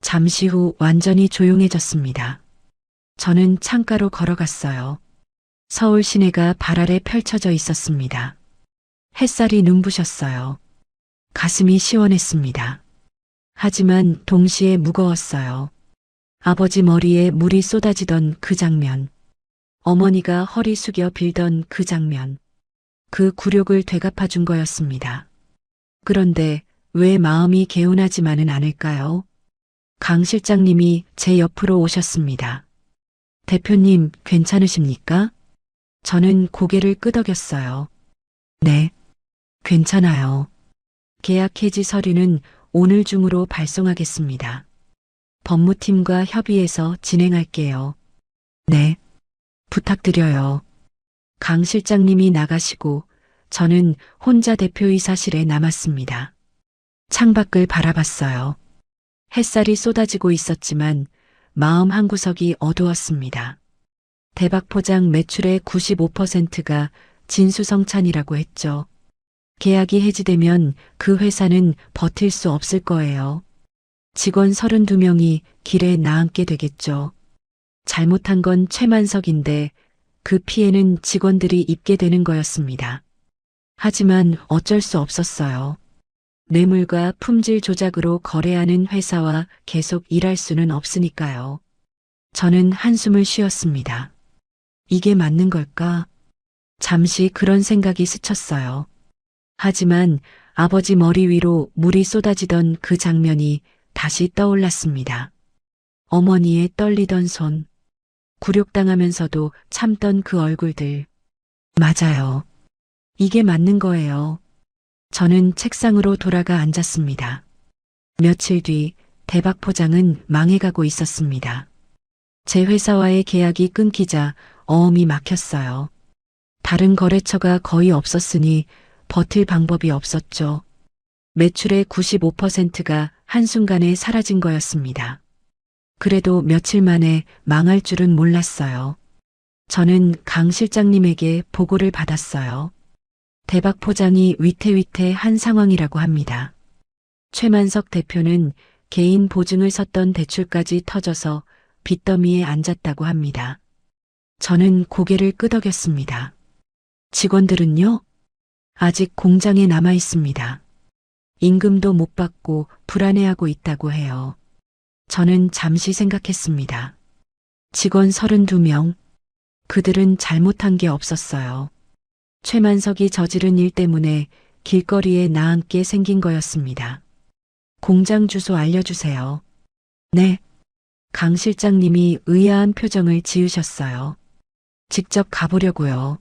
잠시 후 완전히 조용해졌습니다. 저는 창가로 걸어갔어요. 서울 시내가 발 아래 펼쳐져 있었습니다. 햇살이 눈부셨어요. 가슴이 시원했습니다. 하지만 동시에 무거웠어요. 아버지 머리에 물이 쏟아지던 그 장면. 어머니가 허리 숙여 빌던 그 장면. 그 굴욕을 되갚아준 거였습니다. 그런데 왜 마음이 개운하지만은 않을까요? 강 실장님이 제 옆으로 오셨습니다. 대표님, 괜찮으십니까? 저는 고개를 끄덕였어요. 네, 괜찮아요. 계약 해지 서류는 오늘 중으로 발송하겠습니다. 법무팀과 협의해서 진행할게요. 네, 부탁드려요. 강 실장님이 나가시고 저는 혼자 대표이사실에 남았습니다. 창밖을 바라봤어요. 햇살이 쏟아지고 있었지만 마음 한구석이 어두웠습니다. 대박포장 매출의 95%가 진수성찬이라고 했죠. 계약이 해지되면 그 회사는 버틸 수 없을 거예요. 직원 32명이 길에 나앉게 되겠죠. 잘못한 건 최만석인데 그 피해는 직원들이 입게 되는 거였습니다. 하지만 어쩔 수 없었어요. 뇌물과 품질 조작으로 거래하는 회사와 계속 일할 수는 없으니까요. 저는 한숨을 쉬었습니다. 이게 맞는 걸까? 잠시 그런 생각이 스쳤어요. 하지만 아버지 머리 위로 물이 쏟아지던 그 장면이 다시 떠올랐습니다. 어머니의 떨리던 손, 굴욕당하면서도 참던 그 얼굴들. 맞아요. 이게 맞는 거예요. 저는 책상으로 돌아가 앉았습니다. 며칠 뒤 대박포장은 망해가고 있었습니다. 제 회사와의 계약이 끊기자 어음이 막혔어요. 다른 거래처가 거의 없었으니 버틸 방법이 없었죠. 매출의 95%가 한순간에 사라진 거였습니다. 그래도 며칠 만에 망할 줄은 몰랐어요. 저는 강 실장님에게 보고를 받았어요. 대박포장이 위태위태한 상황이라고 합니다. 최만석 대표는 개인 보증을 섰던 대출까지 터져서 빚더미에 앉았다고 합니다. 저는 고개를 끄덕였습니다. 직원들은요? 아직 공장에 남아 있습니다. 임금도 못 받고 불안해하고 있다고 해요. 저는 잠시 생각했습니다. 직원 32명. 그들은 잘못한 게 없었어요. 최만석이 저지른 일 때문에 길거리에 나앉게 생긴 거였습니다. 공장 주소 알려주세요. 네. 강 실장님이 의아한 표정을 지으셨어요. 직접 가보려고요.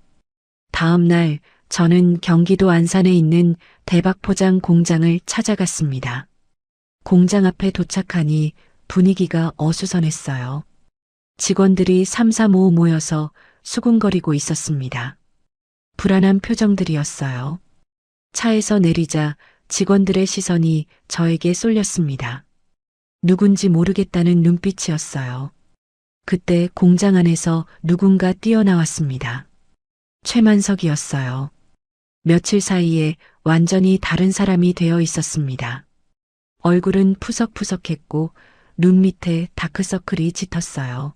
다음 날 저는 경기도 안산에 있는 대박포장 공장을 찾아갔습니다. 공장 앞에 도착하니 분위기가 어수선했어요. 직원들이 삼삼오오 모여서 수군거리고 있었습니다. 불안한 표정들이었어요. 차에서 내리자 직원들의 시선이 저에게 쏠렸습니다. 누군지 모르겠다는 눈빛이었어요. 그때 공장 안에서 누군가 뛰어나왔습니다. 최만석이었어요. 며칠 사이에 완전히 다른 사람이 되어 있었습니다. 얼굴은 푸석푸석했고 눈 밑에 다크서클이 짙었어요.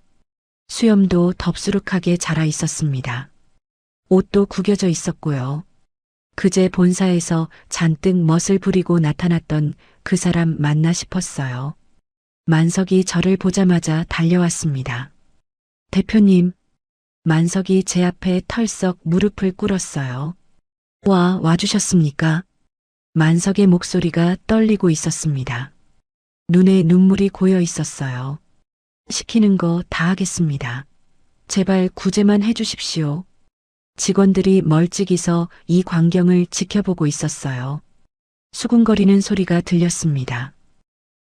수염도 덥수룩하게 자라 있었습니다. 옷도 구겨져 있었고요. 그제 본사에서 잔뜩 멋을 부리고 나타났던 그 사람 맞나 싶었어요. 만석이 저를 보자마자 달려왔습니다. 대표님, 만석이 제 앞에 털썩 무릎을 꿇었어요. 와주셨습니까? 만석의 목소리가 떨리고 있었습니다. 눈에 눈물이 고여 있었어요. 시키는 거 다 하겠습니다. 제발 구제만 해주십시오. 직원들이 멀찍이 서 이 광경을 지켜보고 있었어요. 수군거리는 소리가 들렸습니다.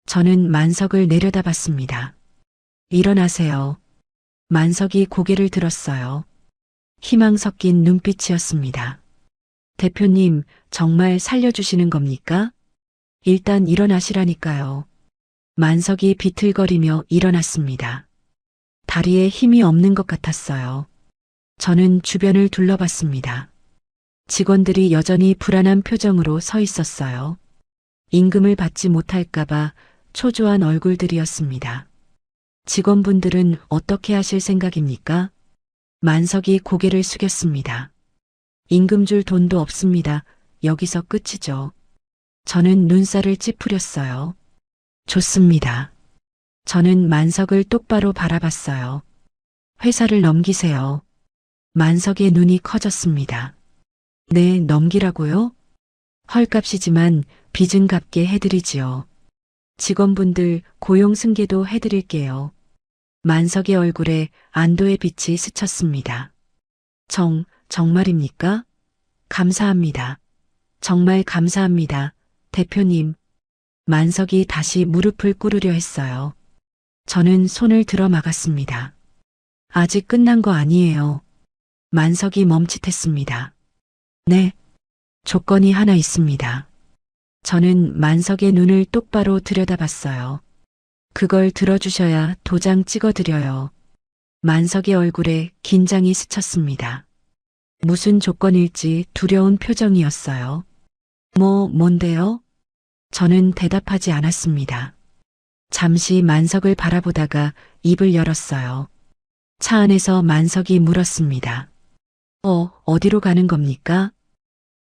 저는 만석을 내려다봤습니다. 일어나세요. 만석이 고개를 들었어요. 희망 섞인 눈빛이었습니다. 대표님, 정말 살려주시는 겁니까? 일단 일어나시라니까요. 만석이 비틀거리며 일어났습니다. 다리에 힘이 없는 것 같았어요. 저는 주변을 둘러봤습니다. 직원들이 여전히 불안한 표정으로 서 있었어요. 임금을 받지 못할까봐 초조한 얼굴들이었습니다. 직원분들은 어떻게 하실 생각입니까? 만석이 고개를 숙였습니다. 임금 줄 돈도 없습니다. 여기서 끝이죠. 저는 눈살을 찌푸렸어요. 좋습니다. 저는 만석을 똑바로 바라봤어요. 회사를 넘기세요. 만석의 눈이 커졌습니다. 네, 넘기라고요? 헐값이지만 빚은 갚게 해드리지요. 직원분들 고용 승계도 해드릴게요. 만석의 얼굴에 안도의 빛이 스쳤습니다. 정말입니까? 감사합니다. 정말 감사합니다. 대표님. 만석이 다시 무릎을 꿇으려 했어요. 저는 손을 들어 막았습니다. 아직 끝난 거 아니에요. 만석이 멈칫했습니다. 네, 조건이 하나 있습니다. 저는 만석의 눈을 똑바로 들여다봤어요. 그걸 들어주셔야 도장 찍어드려요. 만석의 얼굴에 긴장이 스쳤습니다. 무슨 조건일지 두려운 표정이었어요. 뭔데요? 저는 대답하지 않았습니다. 잠시 만석을 바라보다가 입을 열었어요. 차 안에서 만석이 물었습니다. 어디로 가는 겁니까?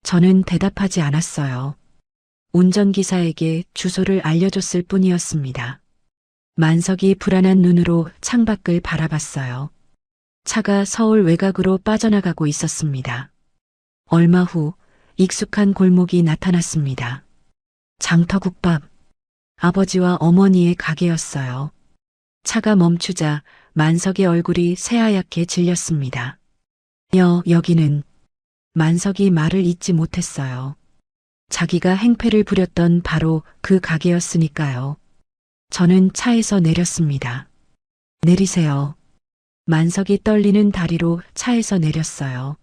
저는 대답하지 않았어요. 운전기사에게 주소를 알려줬을 뿐이었습니다. 만석이 불안한 눈으로 창밖을 바라봤어요. 차가 서울 외곽으로 빠져나가고 있었습니다. 얼마 후 익숙한 골목이 나타났습니다. 장터국밥. 아버지와 어머니의 가게였어요. 차가 멈추자 만석의 얼굴이 새하얗게 질렸습니다. 여기는. 만석이 말을 잇지 못했어요. 자기가 행패를 부렸던 바로 그 가게였으니까요. 저는 차에서 내렸습니다. 내리세요. 만석이 떨리는 다리로 차에서 내렸어요.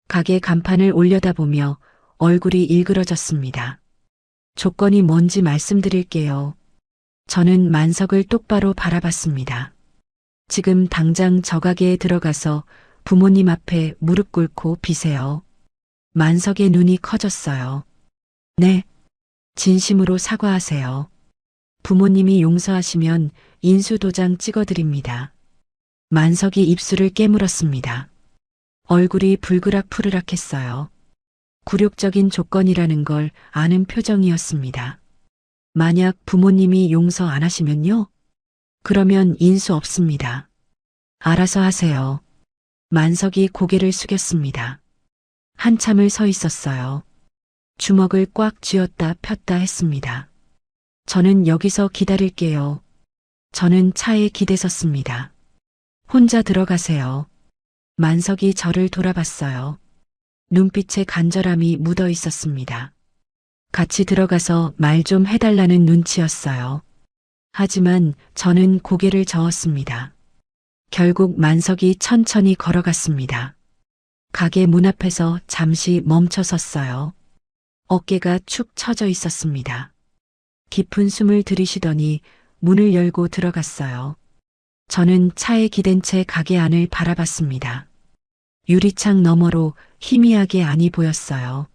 가게 간판을 올려다보며 얼굴이 일그러졌습니다. 조건이 뭔지 말씀드릴게요. 저는 만석을 똑바로 바라봤습니다. 지금 당장 저 가게에 들어가서 부모님 앞에 무릎 꿇고 비세요. 만석의 눈이 커졌어요. 네. 진심으로 사과하세요. 부모님이 용서하시면 인수도장 찍어드립니다. 만석이 입술을 깨물었습니다. 얼굴이 불그락푸르락했어요. 굴욕적인 조건이라는 걸 아는 표정이었습니다. 만약 부모님이 용서 안 하시면요? 그러면 인수 없습니다. 알아서 하세요. 만석이 고개를 숙였습니다. 한참을 서 있었어요. 주먹을 꽉 쥐었다 폈다 했습니다. 저는 여기서 기다릴게요. 저는 차에 기대섰습니다. 혼자 들어가세요. 만석이 저를 돌아봤어요. 눈빛에 간절함이 묻어 있었습니다. 같이 들어가서 말 좀 해달라는 눈치였어요. 하지만 저는 고개를 저었습니다. 결국 만석이 천천히 걸어갔습니다. 가게 문 앞에서 잠시 멈춰 섰어요. 어깨가 축 처져 있었습니다. 깊은 숨을 들이쉬더니 문을 열고 들어갔어요. 저는 차에 기댄 채 가게 안을 바라봤습니다. 유리창 너머로 희미하게 안이 보였어요.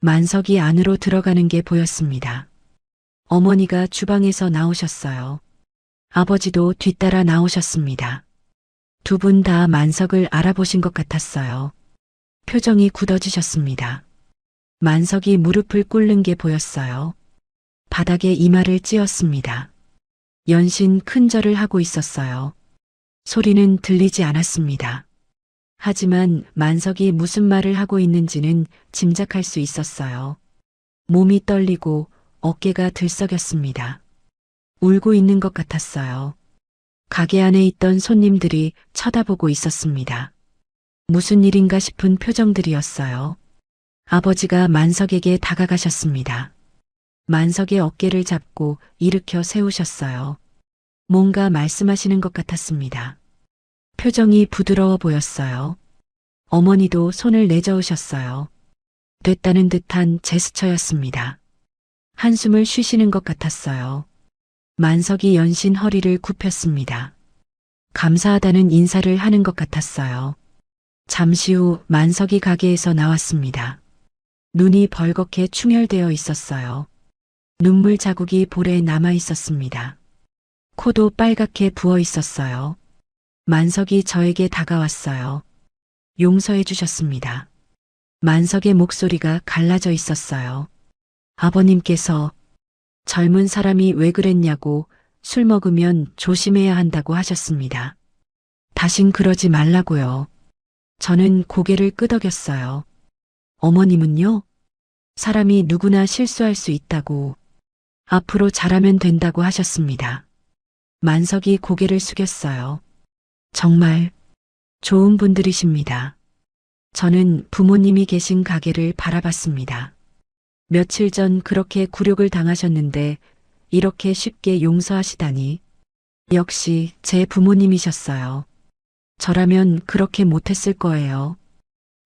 만석이 안으로 들어가는 게 보였습니다. 어머니가 주방에서 나오셨어요. 아버지도 뒤따라 나오셨습니다. 두 분 다 만석을 알아보신 것 같았어요. 표정이 굳어지셨습니다. 만석이 무릎을 꿇는 게 보였어요. 바닥에 이마를 찧었습니다. 연신 큰 절을 하고 있었어요. 소리는 들리지 않았습니다. 하지만 만석이 무슨 말을 하고 있는지는 짐작할 수 있었어요. 몸이 떨리고 어깨가 들썩였습니다. 울고 있는 것 같았어요. 가게 안에 있던 손님들이 쳐다보고 있었습니다. 무슨 일인가 싶은 표정들이었어요. 아버지가 만석에게 다가가셨습니다. 만석의 어깨를 잡고 일으켜 세우셨어요. 뭔가 말씀하시는 것 같았습니다. 표정이 부드러워 보였어요. 어머니도 손을 내저으셨어요. 됐다는 듯한 제스처였습니다. 한숨을 쉬시는 것 같았어요. 만석이 연신 허리를 굽혔습니다. 감사하다는 인사를 하는 것 같았어요. 잠시 후 만석이 가게에서 나왔습니다. 눈이 벌겋게 충혈되어 있었어요. 눈물 자국이 볼에 남아 있었습니다. 코도 빨갛게 부어 있었어요. 만석이 저에게 다가왔어요. 용서해 주셨습니다. 만석의 목소리가 갈라져 있었어요. 아버님께서 젊은 사람이 왜 그랬냐고 술 먹으면 조심해야 한다고 하셨습니다. 다신 그러지 말라고요. 저는 고개를 끄덕였어요. 어머님은요? 사람이 누구나 실수할 수 있다고, 앞으로 잘하면 된다고 하셨습니다. 만석이 고개를 숙였어요. 정말 좋은 분들이십니다. 저는 부모님이 계신 가게를 바라봤습니다. 며칠 전 그렇게 굴욕을 당하셨는데 이렇게 쉽게 용서하시다니. 역시 제 부모님이셨어요. 저라면 그렇게 못했을 거예요.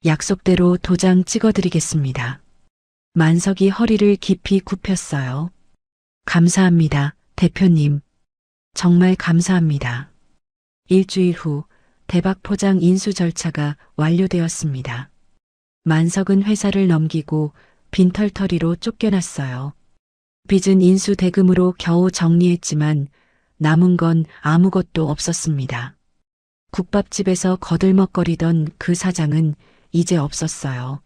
약속대로 도장 찍어드리겠습니다. 만석이 허리를 깊이 굽혔어요. 감사합니다, 대표님. 정말 감사합니다. 일주일 후 대박 포장 인수 절차가 완료되었습니다. 만석은 회사를 넘기고 빈털터리로 쫓겨났어요. 빚은 인수 대금으로 겨우 정리했지만 남은 건 아무것도 없었습니다. 국밥집에서 거들먹거리던 그 사장은 이제 없었어요.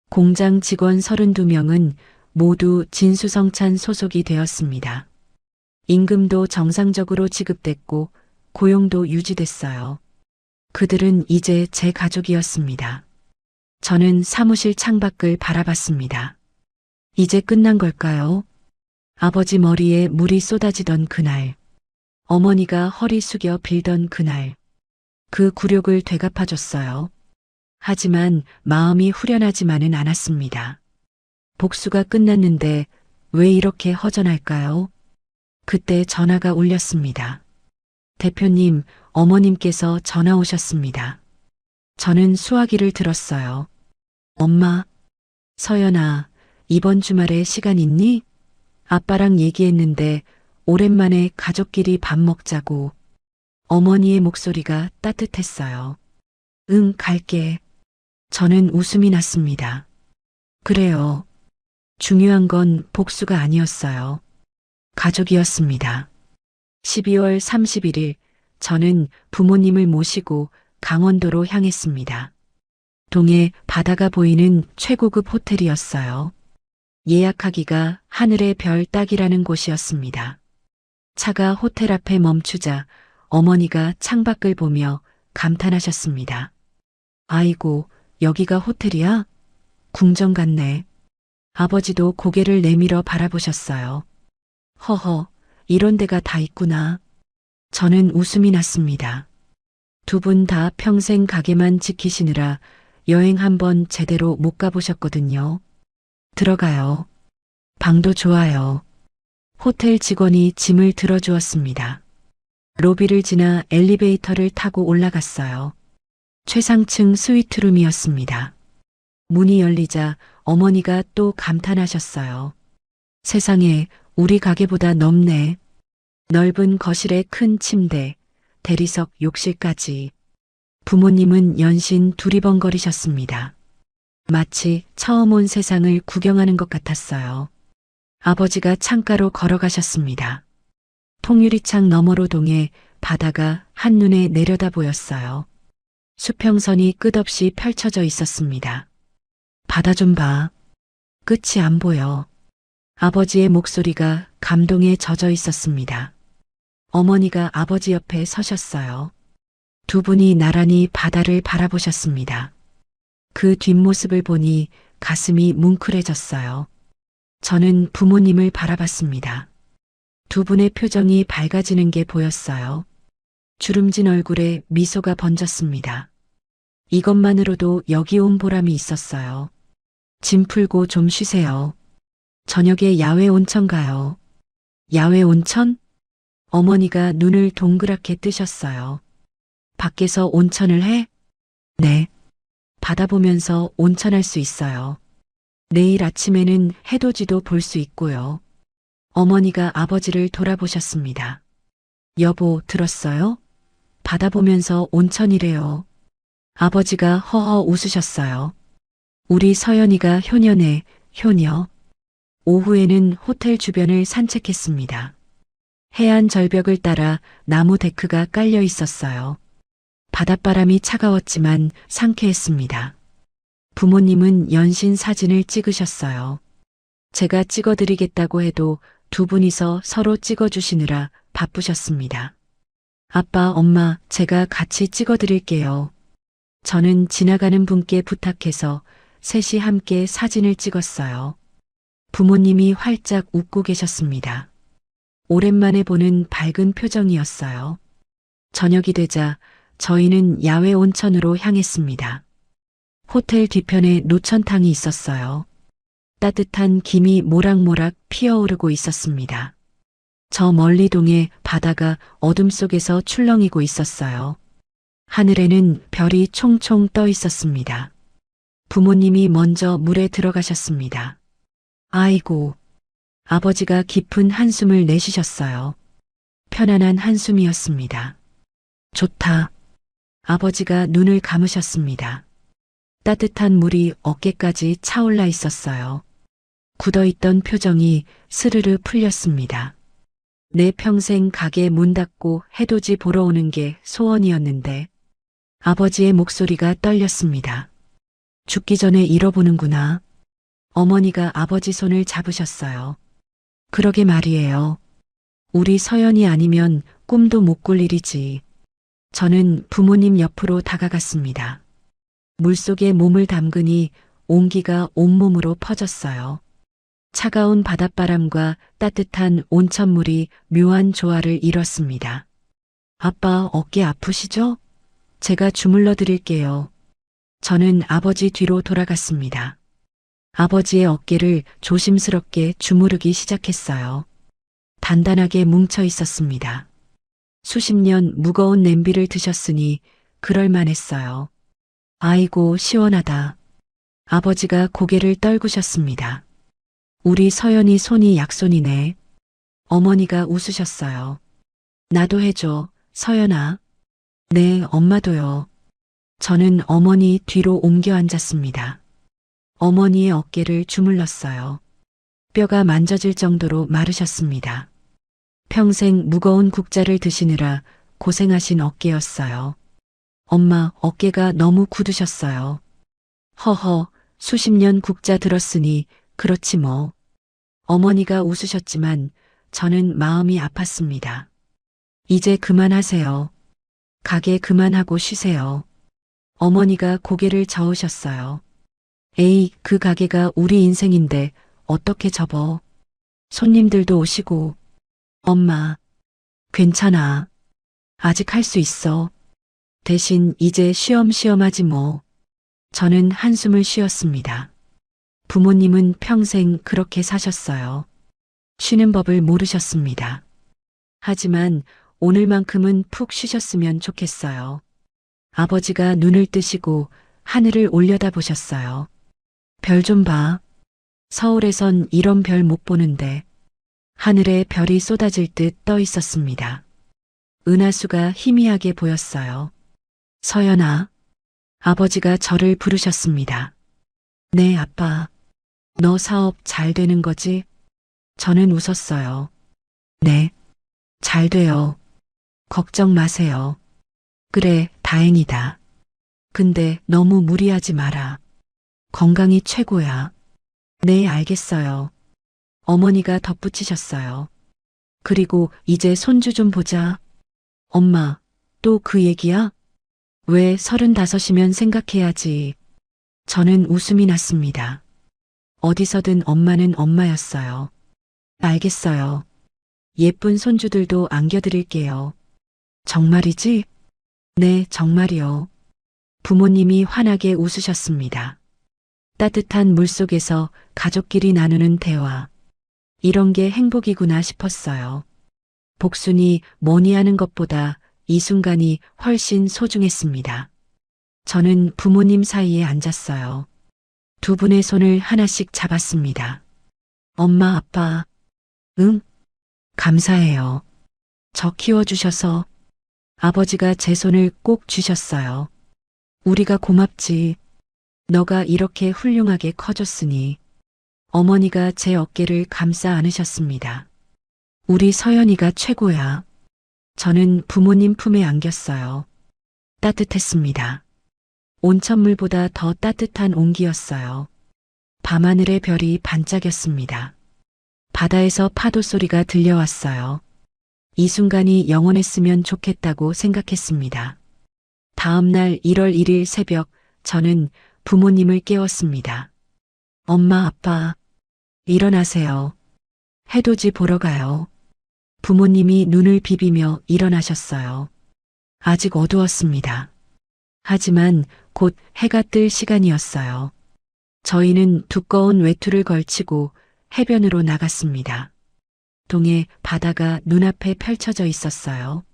공장 직원 32명은 모두 진수성찬 소속이 되었습니다. 임금도 정상적으로 지급됐고 고용도 유지됐어요. 그들은 이제 제 가족이었습니다. 저는 사무실 창밖을 바라봤습니다. 이제 끝난 걸까요? 아버지 머리에 물이 쏟아지던 그날, 어머니가 허리 숙여 빌던 그날, 그 굴욕을 되갚아줬어요. 하지만 마음이 후련하지만은 않았습니다. 복수가 끝났는데 왜 이렇게 허전할까요? 그때 전화가 울렸습니다. 대표님, 어머님께서 전화 오셨습니다. 저는 수화기를 들었어요. 엄마, 서연아, 이번 주말에 시간 있니? 아빠랑 얘기했는데 오랜만에 가족끼리 밥 먹자고. 어머니의 목소리가 따뜻했어요. 응, 갈게. 저는 웃음이 났습니다. 그래요. 중요한 건 복수가 아니었어요. 가족이었습니다. 12월 31일, 저는 부모님을 모시고 강원도로 향했습니다. 동해 바다가 보이는 최고급 호텔이었어요. 예약하기가 하늘의 별 따기라는 곳이었습니다. 차가 호텔 앞에 멈추자 어머니가 창밖을 보며 감탄하셨습니다. 아이고, 여기가 호텔이야? 궁전 같네. 아버지도 고개를 내밀어 바라보셨어요. 허허, 이런 데가 다 있구나. 저는 웃음이 났습니다. 두 분 다 평생 가게만 지키시느라 여행 한번 제대로 못 가보셨거든요. 들어가요. 방도 좋아요. 호텔 직원이 짐을 들어주었습니다. 로비를 지나 엘리베이터를 타고 올라갔어요. 최상층 스위트룸이었습니다. 문이 열리자 어머니가 또 감탄하셨어요. 세상에, 우리 가게보다 넓네. 넓은 거실에 큰 침대, 대리석, 욕실까지. 부모님은 연신 두리번거리셨습니다. 마치 처음 온 세상을 구경하는 것 같았어요. 아버지가 창가로 걸어가셨습니다. 통유리창 너머로 동해 바다가 한눈에 내려다 보였어요. 수평선이 끝없이 펼쳐져 있었습니다. 바다 좀 봐. 끝이 안 보여. 아버지의 목소리가 감동에 젖어 있었습니다. 어머니가 아버지 옆에 서셨어요. 두 분이 나란히 바다를 바라보셨습니다. 그 뒷모습을 보니 가슴이 뭉클해졌어요. 저는 부모님을 바라봤습니다. 두 분의 표정이 밝아지는 게 보였어요. 주름진 얼굴에 미소가 번졌습니다. 이것만으로도 여기 온 보람이 있었어요. 짐 풀고 좀 쉬세요. 저녁에 야외 온천 가요. 야외 온천? 어머니가 눈을 동그랗게 뜨셨어요. 밖에서 온천을 해? 네. 바다 보면서 온천할 수 있어요. 내일 아침에는 해돋이도 볼 수 있고요. 어머니가 아버지를 돌아보셨습니다. 여보, 들었어요? 바다 보면서 온천이래요. 아버지가 허허 웃으셨어요. 우리 서연이가 효녀네, 효녀. 오후에는 호텔 주변을 산책했습니다. 해안 절벽을 따라 나무 데크가 깔려 있었어요. 바닷바람이 차가웠지만 상쾌했습니다. 부모님은 연신 사진을 찍으셨어요. 제가 찍어드리겠다고 해도 두 분이서 서로 찍어주시느라 바쁘셨습니다. 아빠, 엄마, 제가 같이 찍어드릴게요. 저는 지나가는 분께 부탁해서 셋이 함께 사진을 찍었어요. 부모님이 활짝 웃고 계셨습니다. 오랜만에 보는 밝은 표정이었어요. 저녁이 되자 저희는 야외 온천으로 향했습니다. 호텔 뒤편에 노천탕이 있었어요. 따뜻한 김이 모락모락 피어오르고 있었습니다. 저 멀리 동에 바다가 어둠 속에서 출렁이고 있었어요. 하늘에는 별이 총총 떠 있었습니다. 부모님이 먼저 물에 들어가셨습니다. 아이고. 아버지가 깊은 한숨을 내쉬셨어요. 편안한 한숨이었습니다. 좋다. 아버지가 눈을 감으셨습니다. 따뜻한 물이 어깨까지 차올라 있었어요. 굳어있던 표정이 스르르 풀렸습니다. 내 평생 가게 문 닫고 해돋이 보러 오는 게 소원이었는데 아버지의 목소리가 떨렸습니다. 죽기 전에 잃어보는구나. 어머니가 아버지 손을 잡으셨어요. 그러게 말이에요. 우리 서연이 아니면 꿈도 못 꿀 일이지. 저는 부모님 옆으로 다가갔습니다. 물속에 몸을 담그니 온기가 온몸으로 퍼졌어요. 차가운 바닷바람과 따뜻한 온천물이 묘한 조화를 이뤘습니다. 아빠 어깨 아프시죠? 제가 주물러 드릴게요. 저는 아버지 뒤로 돌아갔습니다. 아버지의 어깨를 조심스럽게 주무르기 시작했어요. 단단하게 뭉쳐 있었습니다. 수십 년 무거운 냄비를 드셨으니 그럴만했어요. 아이고 시원하다. 아버지가 고개를 떨구셨습니다. 우리 서연이 손이 약손이네. 어머니가 웃으셨어요. 나도 해줘, 서연아. 네, 엄마도요. 저는 어머니 뒤로 옮겨 앉았습니다. 어머니의 어깨를 주물렀어요. 뼈가 만져질 정도로 마르셨습니다. 평생 무거운 국자를 드시느라 고생하신 어깨였어요. 엄마, 어깨가 너무 굳으셨어요. 허허, 수십 년 국자 들었으니 그렇지 뭐. 어머니가 웃으셨지만 저는 마음이 아팠습니다. 이제 그만하세요. 가게 그만하고 쉬세요. 어머니가 고개를 저으셨어요. 에이, 그 가게가 우리 인생인데 어떻게 접어. 손님들도 오시고. 엄마, 괜찮아. 아직 할 수 있어. 대신 이제 쉬엄쉬엄 하지 뭐. 저는 한숨을 쉬었습니다. 부모님은 평생 그렇게 사셨어요. 쉬는 법을 모르셨습니다. 하지만 오늘만큼은 푹 쉬셨으면 좋겠어요. 아버지가 눈을 뜨시고 하늘을 올려다보셨어요. 별 좀 봐. 서울에선 이런 별 못 보는데. 하늘에 별이 쏟아질 듯 떠 있었습니다. 은하수가 희미하게 보였어요. 서연아. 아버지가 저를 부르셨습니다. 네, 아빠. 너 사업 잘 되는 거지? 저는 웃었어요. 네. 잘 돼요. 걱정 마세요. 그래, 다행이다. 근데 너무 무리하지 마라. 건강이 최고야. 네, 알겠어요. 어머니가 덧붙이셨어요. 그리고 이제 손주 좀 보자. 엄마, 또 그 얘기야? 왜 35이면 생각해야지. 저는 웃음이 났습니다. 어디서든 엄마는 엄마였어요. 알겠어요. 예쁜 손주들도 안겨드릴게요. 정말이지? 네, 정말이요. 부모님이 환하게 웃으셨습니다. 따뜻한 물속에서 가족끼리 나누는 대화. 이런 게 행복이구나 싶었어요. 복순이 뭐니 하는 것보다 이 순간이 훨씬 소중했습니다. 저는 부모님 사이에 앉았어요. 두 분의 손을 하나씩 잡았습니다. 엄마, 아빠. 응? 감사해요. 저 키워주셔서. 아버지가 제 손을 꼭 쥐셨어요. 우리가 고맙지. 너가 이렇게 훌륭하게 커졌으니. 어머니가 제 어깨를 감싸 안으셨습니다. 우리 서연이가 최고야. 저는 부모님 품에 안겼어요. 따뜻했습니다. 온천물보다 더 따뜻한 온기였어요. 밤하늘의 별이 반짝였습니다. 바다에서 파도 소리가 들려왔어요. 이 순간이 영원했으면 좋겠다고 생각했습니다. 다음 날 1월 1일 새벽, 저는 부모님을 깨웠습니다. 엄마, 아빠, 일어나세요. 해돋이 보러 가요. 부모님이 눈을 비비며 일어나셨어요. 아직 어두웠습니다. 하지만 곧 해가 뜰 시간이었어요. 저희는 두꺼운 외투를 걸치고 해변으로 나갔습니다. 동해 바다가 눈앞에 펼쳐져 있었어요.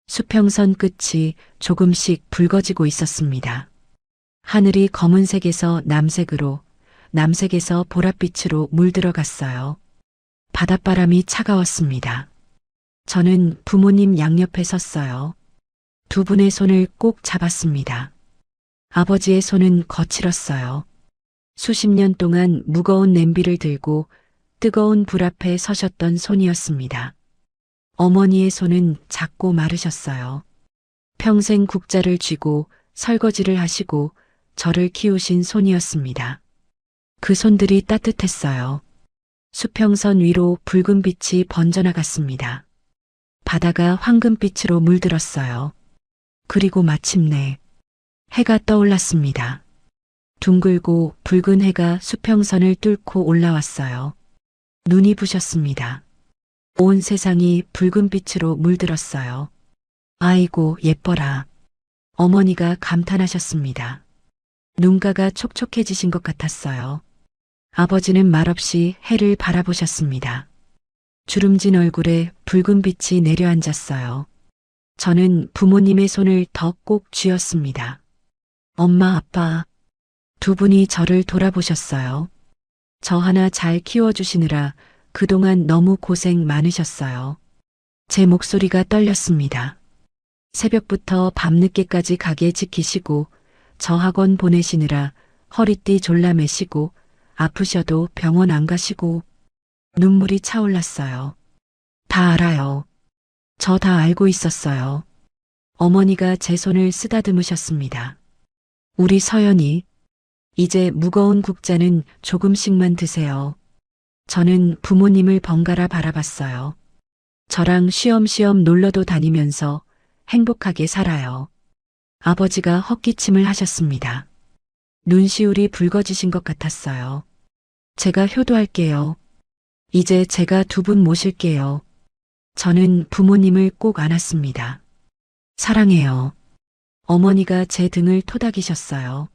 수평선 끝이 조금씩 붉어지고 있었습니다. 하늘이 검은색에서 남색으로, 남색에서 보랏빛으로 물들어갔어요. 바닷바람이 차가웠습니다. 저는 부모님 양옆에 섰어요. 두 분의 손을 꼭 잡았습니다. 아버지의 손은 거칠었어요. 수십 년 동안 무거운 냄비를 들고 뜨거운 불 앞에 서셨던 손이었습니다. 어머니의 손은 작고 마르셨어요. 평생 국자를 쥐고 설거지를 하시고 저를 키우신 손이었습니다. 그 손들이 따뜻했어요. 수평선 위로 붉은 빛이 번져나갔습니다. 바다가 황금빛으로 물들었어요. 그리고 마침내 해가 떠올랐습니다. 둥글고 붉은 해가 수평선을 뚫고 올라왔어요. 눈이 부셨습니다. 온 세상이 붉은 빛으로 물들었어요. 아이고 예뻐라. 어머니가 감탄하셨습니다. 눈가가 촉촉해지신 것 같았어요. 아버지는 말없이 해를 바라보셨습니다. 주름진 얼굴에 붉은 빛이 내려앉았어요. 저는 부모님의 손을 더 꼭 쥐었습니다. 엄마, 아빠, 두 분이 저를 돌아보셨어요. 저 하나 잘 키워주시느라 그동안 너무 고생 많으셨어요. 제 목소리가 떨렸습니다. 새벽부터 밤늦게까지 가게 지키시고 저 학원 보내시느라 허리띠 졸라매시고 아프셔도 병원 안 가시고 눈물이 차올랐어요. 다 알아요. 저 다 알고 있었어요. 어머니가 제 손을 쓰다듬으셨습니다. 우리 서연이 이제 무거운 국자는 조금씩만 드세요. 저는 부모님을 번갈아 바라봤어요. 저랑 쉬엄쉬엄 놀러도 다니면서 행복하게 살아요. 아버지가 헛기침을 하셨습니다. 눈시울이 붉어지신 것 같았어요. 제가 효도할게요. 이제 제가 두 분 모실게요. 저는 부모님을 꼭 안았습니다. 사랑해요. 어머니가 제 등을 토닥이셨어요.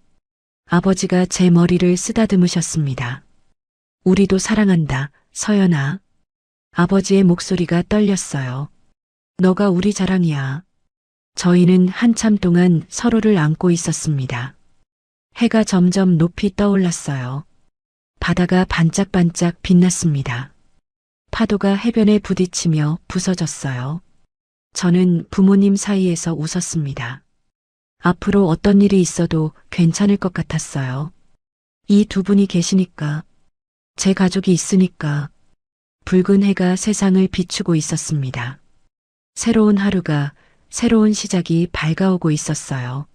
아버지가 제 머리를 쓰다듬으셨습니다. 우리도 사랑한다, 서연아. 아버지의 목소리가 떨렸어요. 너가 우리 자랑이야. 저희는 한참 동안 서로를 안고 있었습니다. 해가 점점 높이 떠올랐어요. 바다가 반짝반짝 빛났습니다. 파도가 해변에 부딪히며 부서졌어요. 저는 부모님 사이에서 웃었습니다. 앞으로 어떤 일이 있어도 괜찮을 것 같았어요. 이 두 분이 계시니까, 제 가족이 있으니까, 붉은 해가 세상을 비추고 있었습니다. 새로운 하루가, 새로운 시작이 밝아오고 있었어요.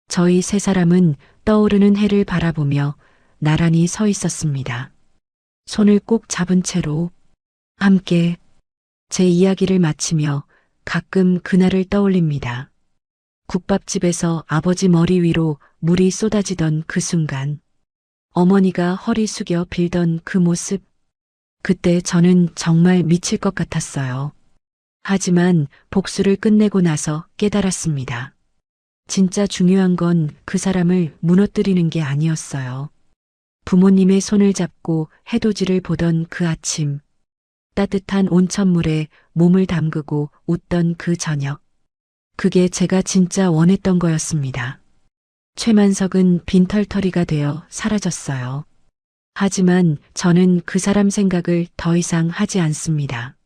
저희 세 사람은 떠오르는 해를 바라보며 나란히 서 있었습니다. 손을 꼭 잡은 채로 함께 제 이야기를 마치며 가끔 그날을 떠올립니다. 국밥집에서 아버지 머리 위로 물이 쏟아지던 그 순간, 어머니가 허리 숙여 빌던 그 모습, 그때 저는 정말 미칠 것 같았어요. 하지만 복수를 끝내고 나서 깨달았습니다. 진짜 중요한 건 그 사람을 무너뜨리는 게 아니었어요. 부모님의 손을 잡고 해돋이를 보던 그 아침, 따뜻한 온천물에 몸을 담그고 웃던 그 저녁, 그게 제가 진짜 원했던 거였습니다. 최만석은 빈털터리가 되어 사라졌어요. 하지만 저는 그 사람 생각을 더 이상 하지 않습니다.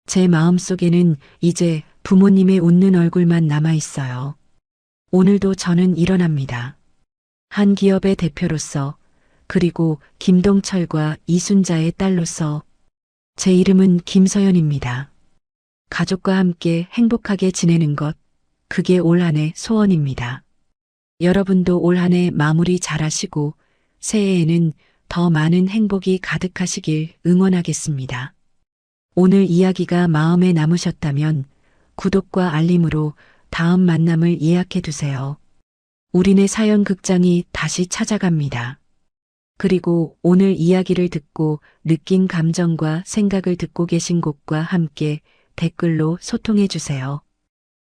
제 마음속에는 이제 부모님의 웃는 얼굴만 남아 있어요. 오늘도 저는 일어납니다. 한 기업의 대표로서, 그리고 김동철과 이순자의 딸로서. 제 이름은 김서연입니다. 가족과 함께 행복하게 지내는 것, 그게 올 한 해 소원입니다. 여러분도 올 한 해 마무리 잘하시고 새해에는 더 많은 행복이 가득하시길 응원하겠습니다. 오늘 이야기가 마음에 남으셨다면 구독과 알림으로 다음 만남을 예약해 두세요. 우리네 사연 극장이 다시 찾아갑니다. 그리고 오늘 이야기를 듣고 느낀 감정과 생각을 듣고 계신 곳과 함께 댓글로 소통해 주세요.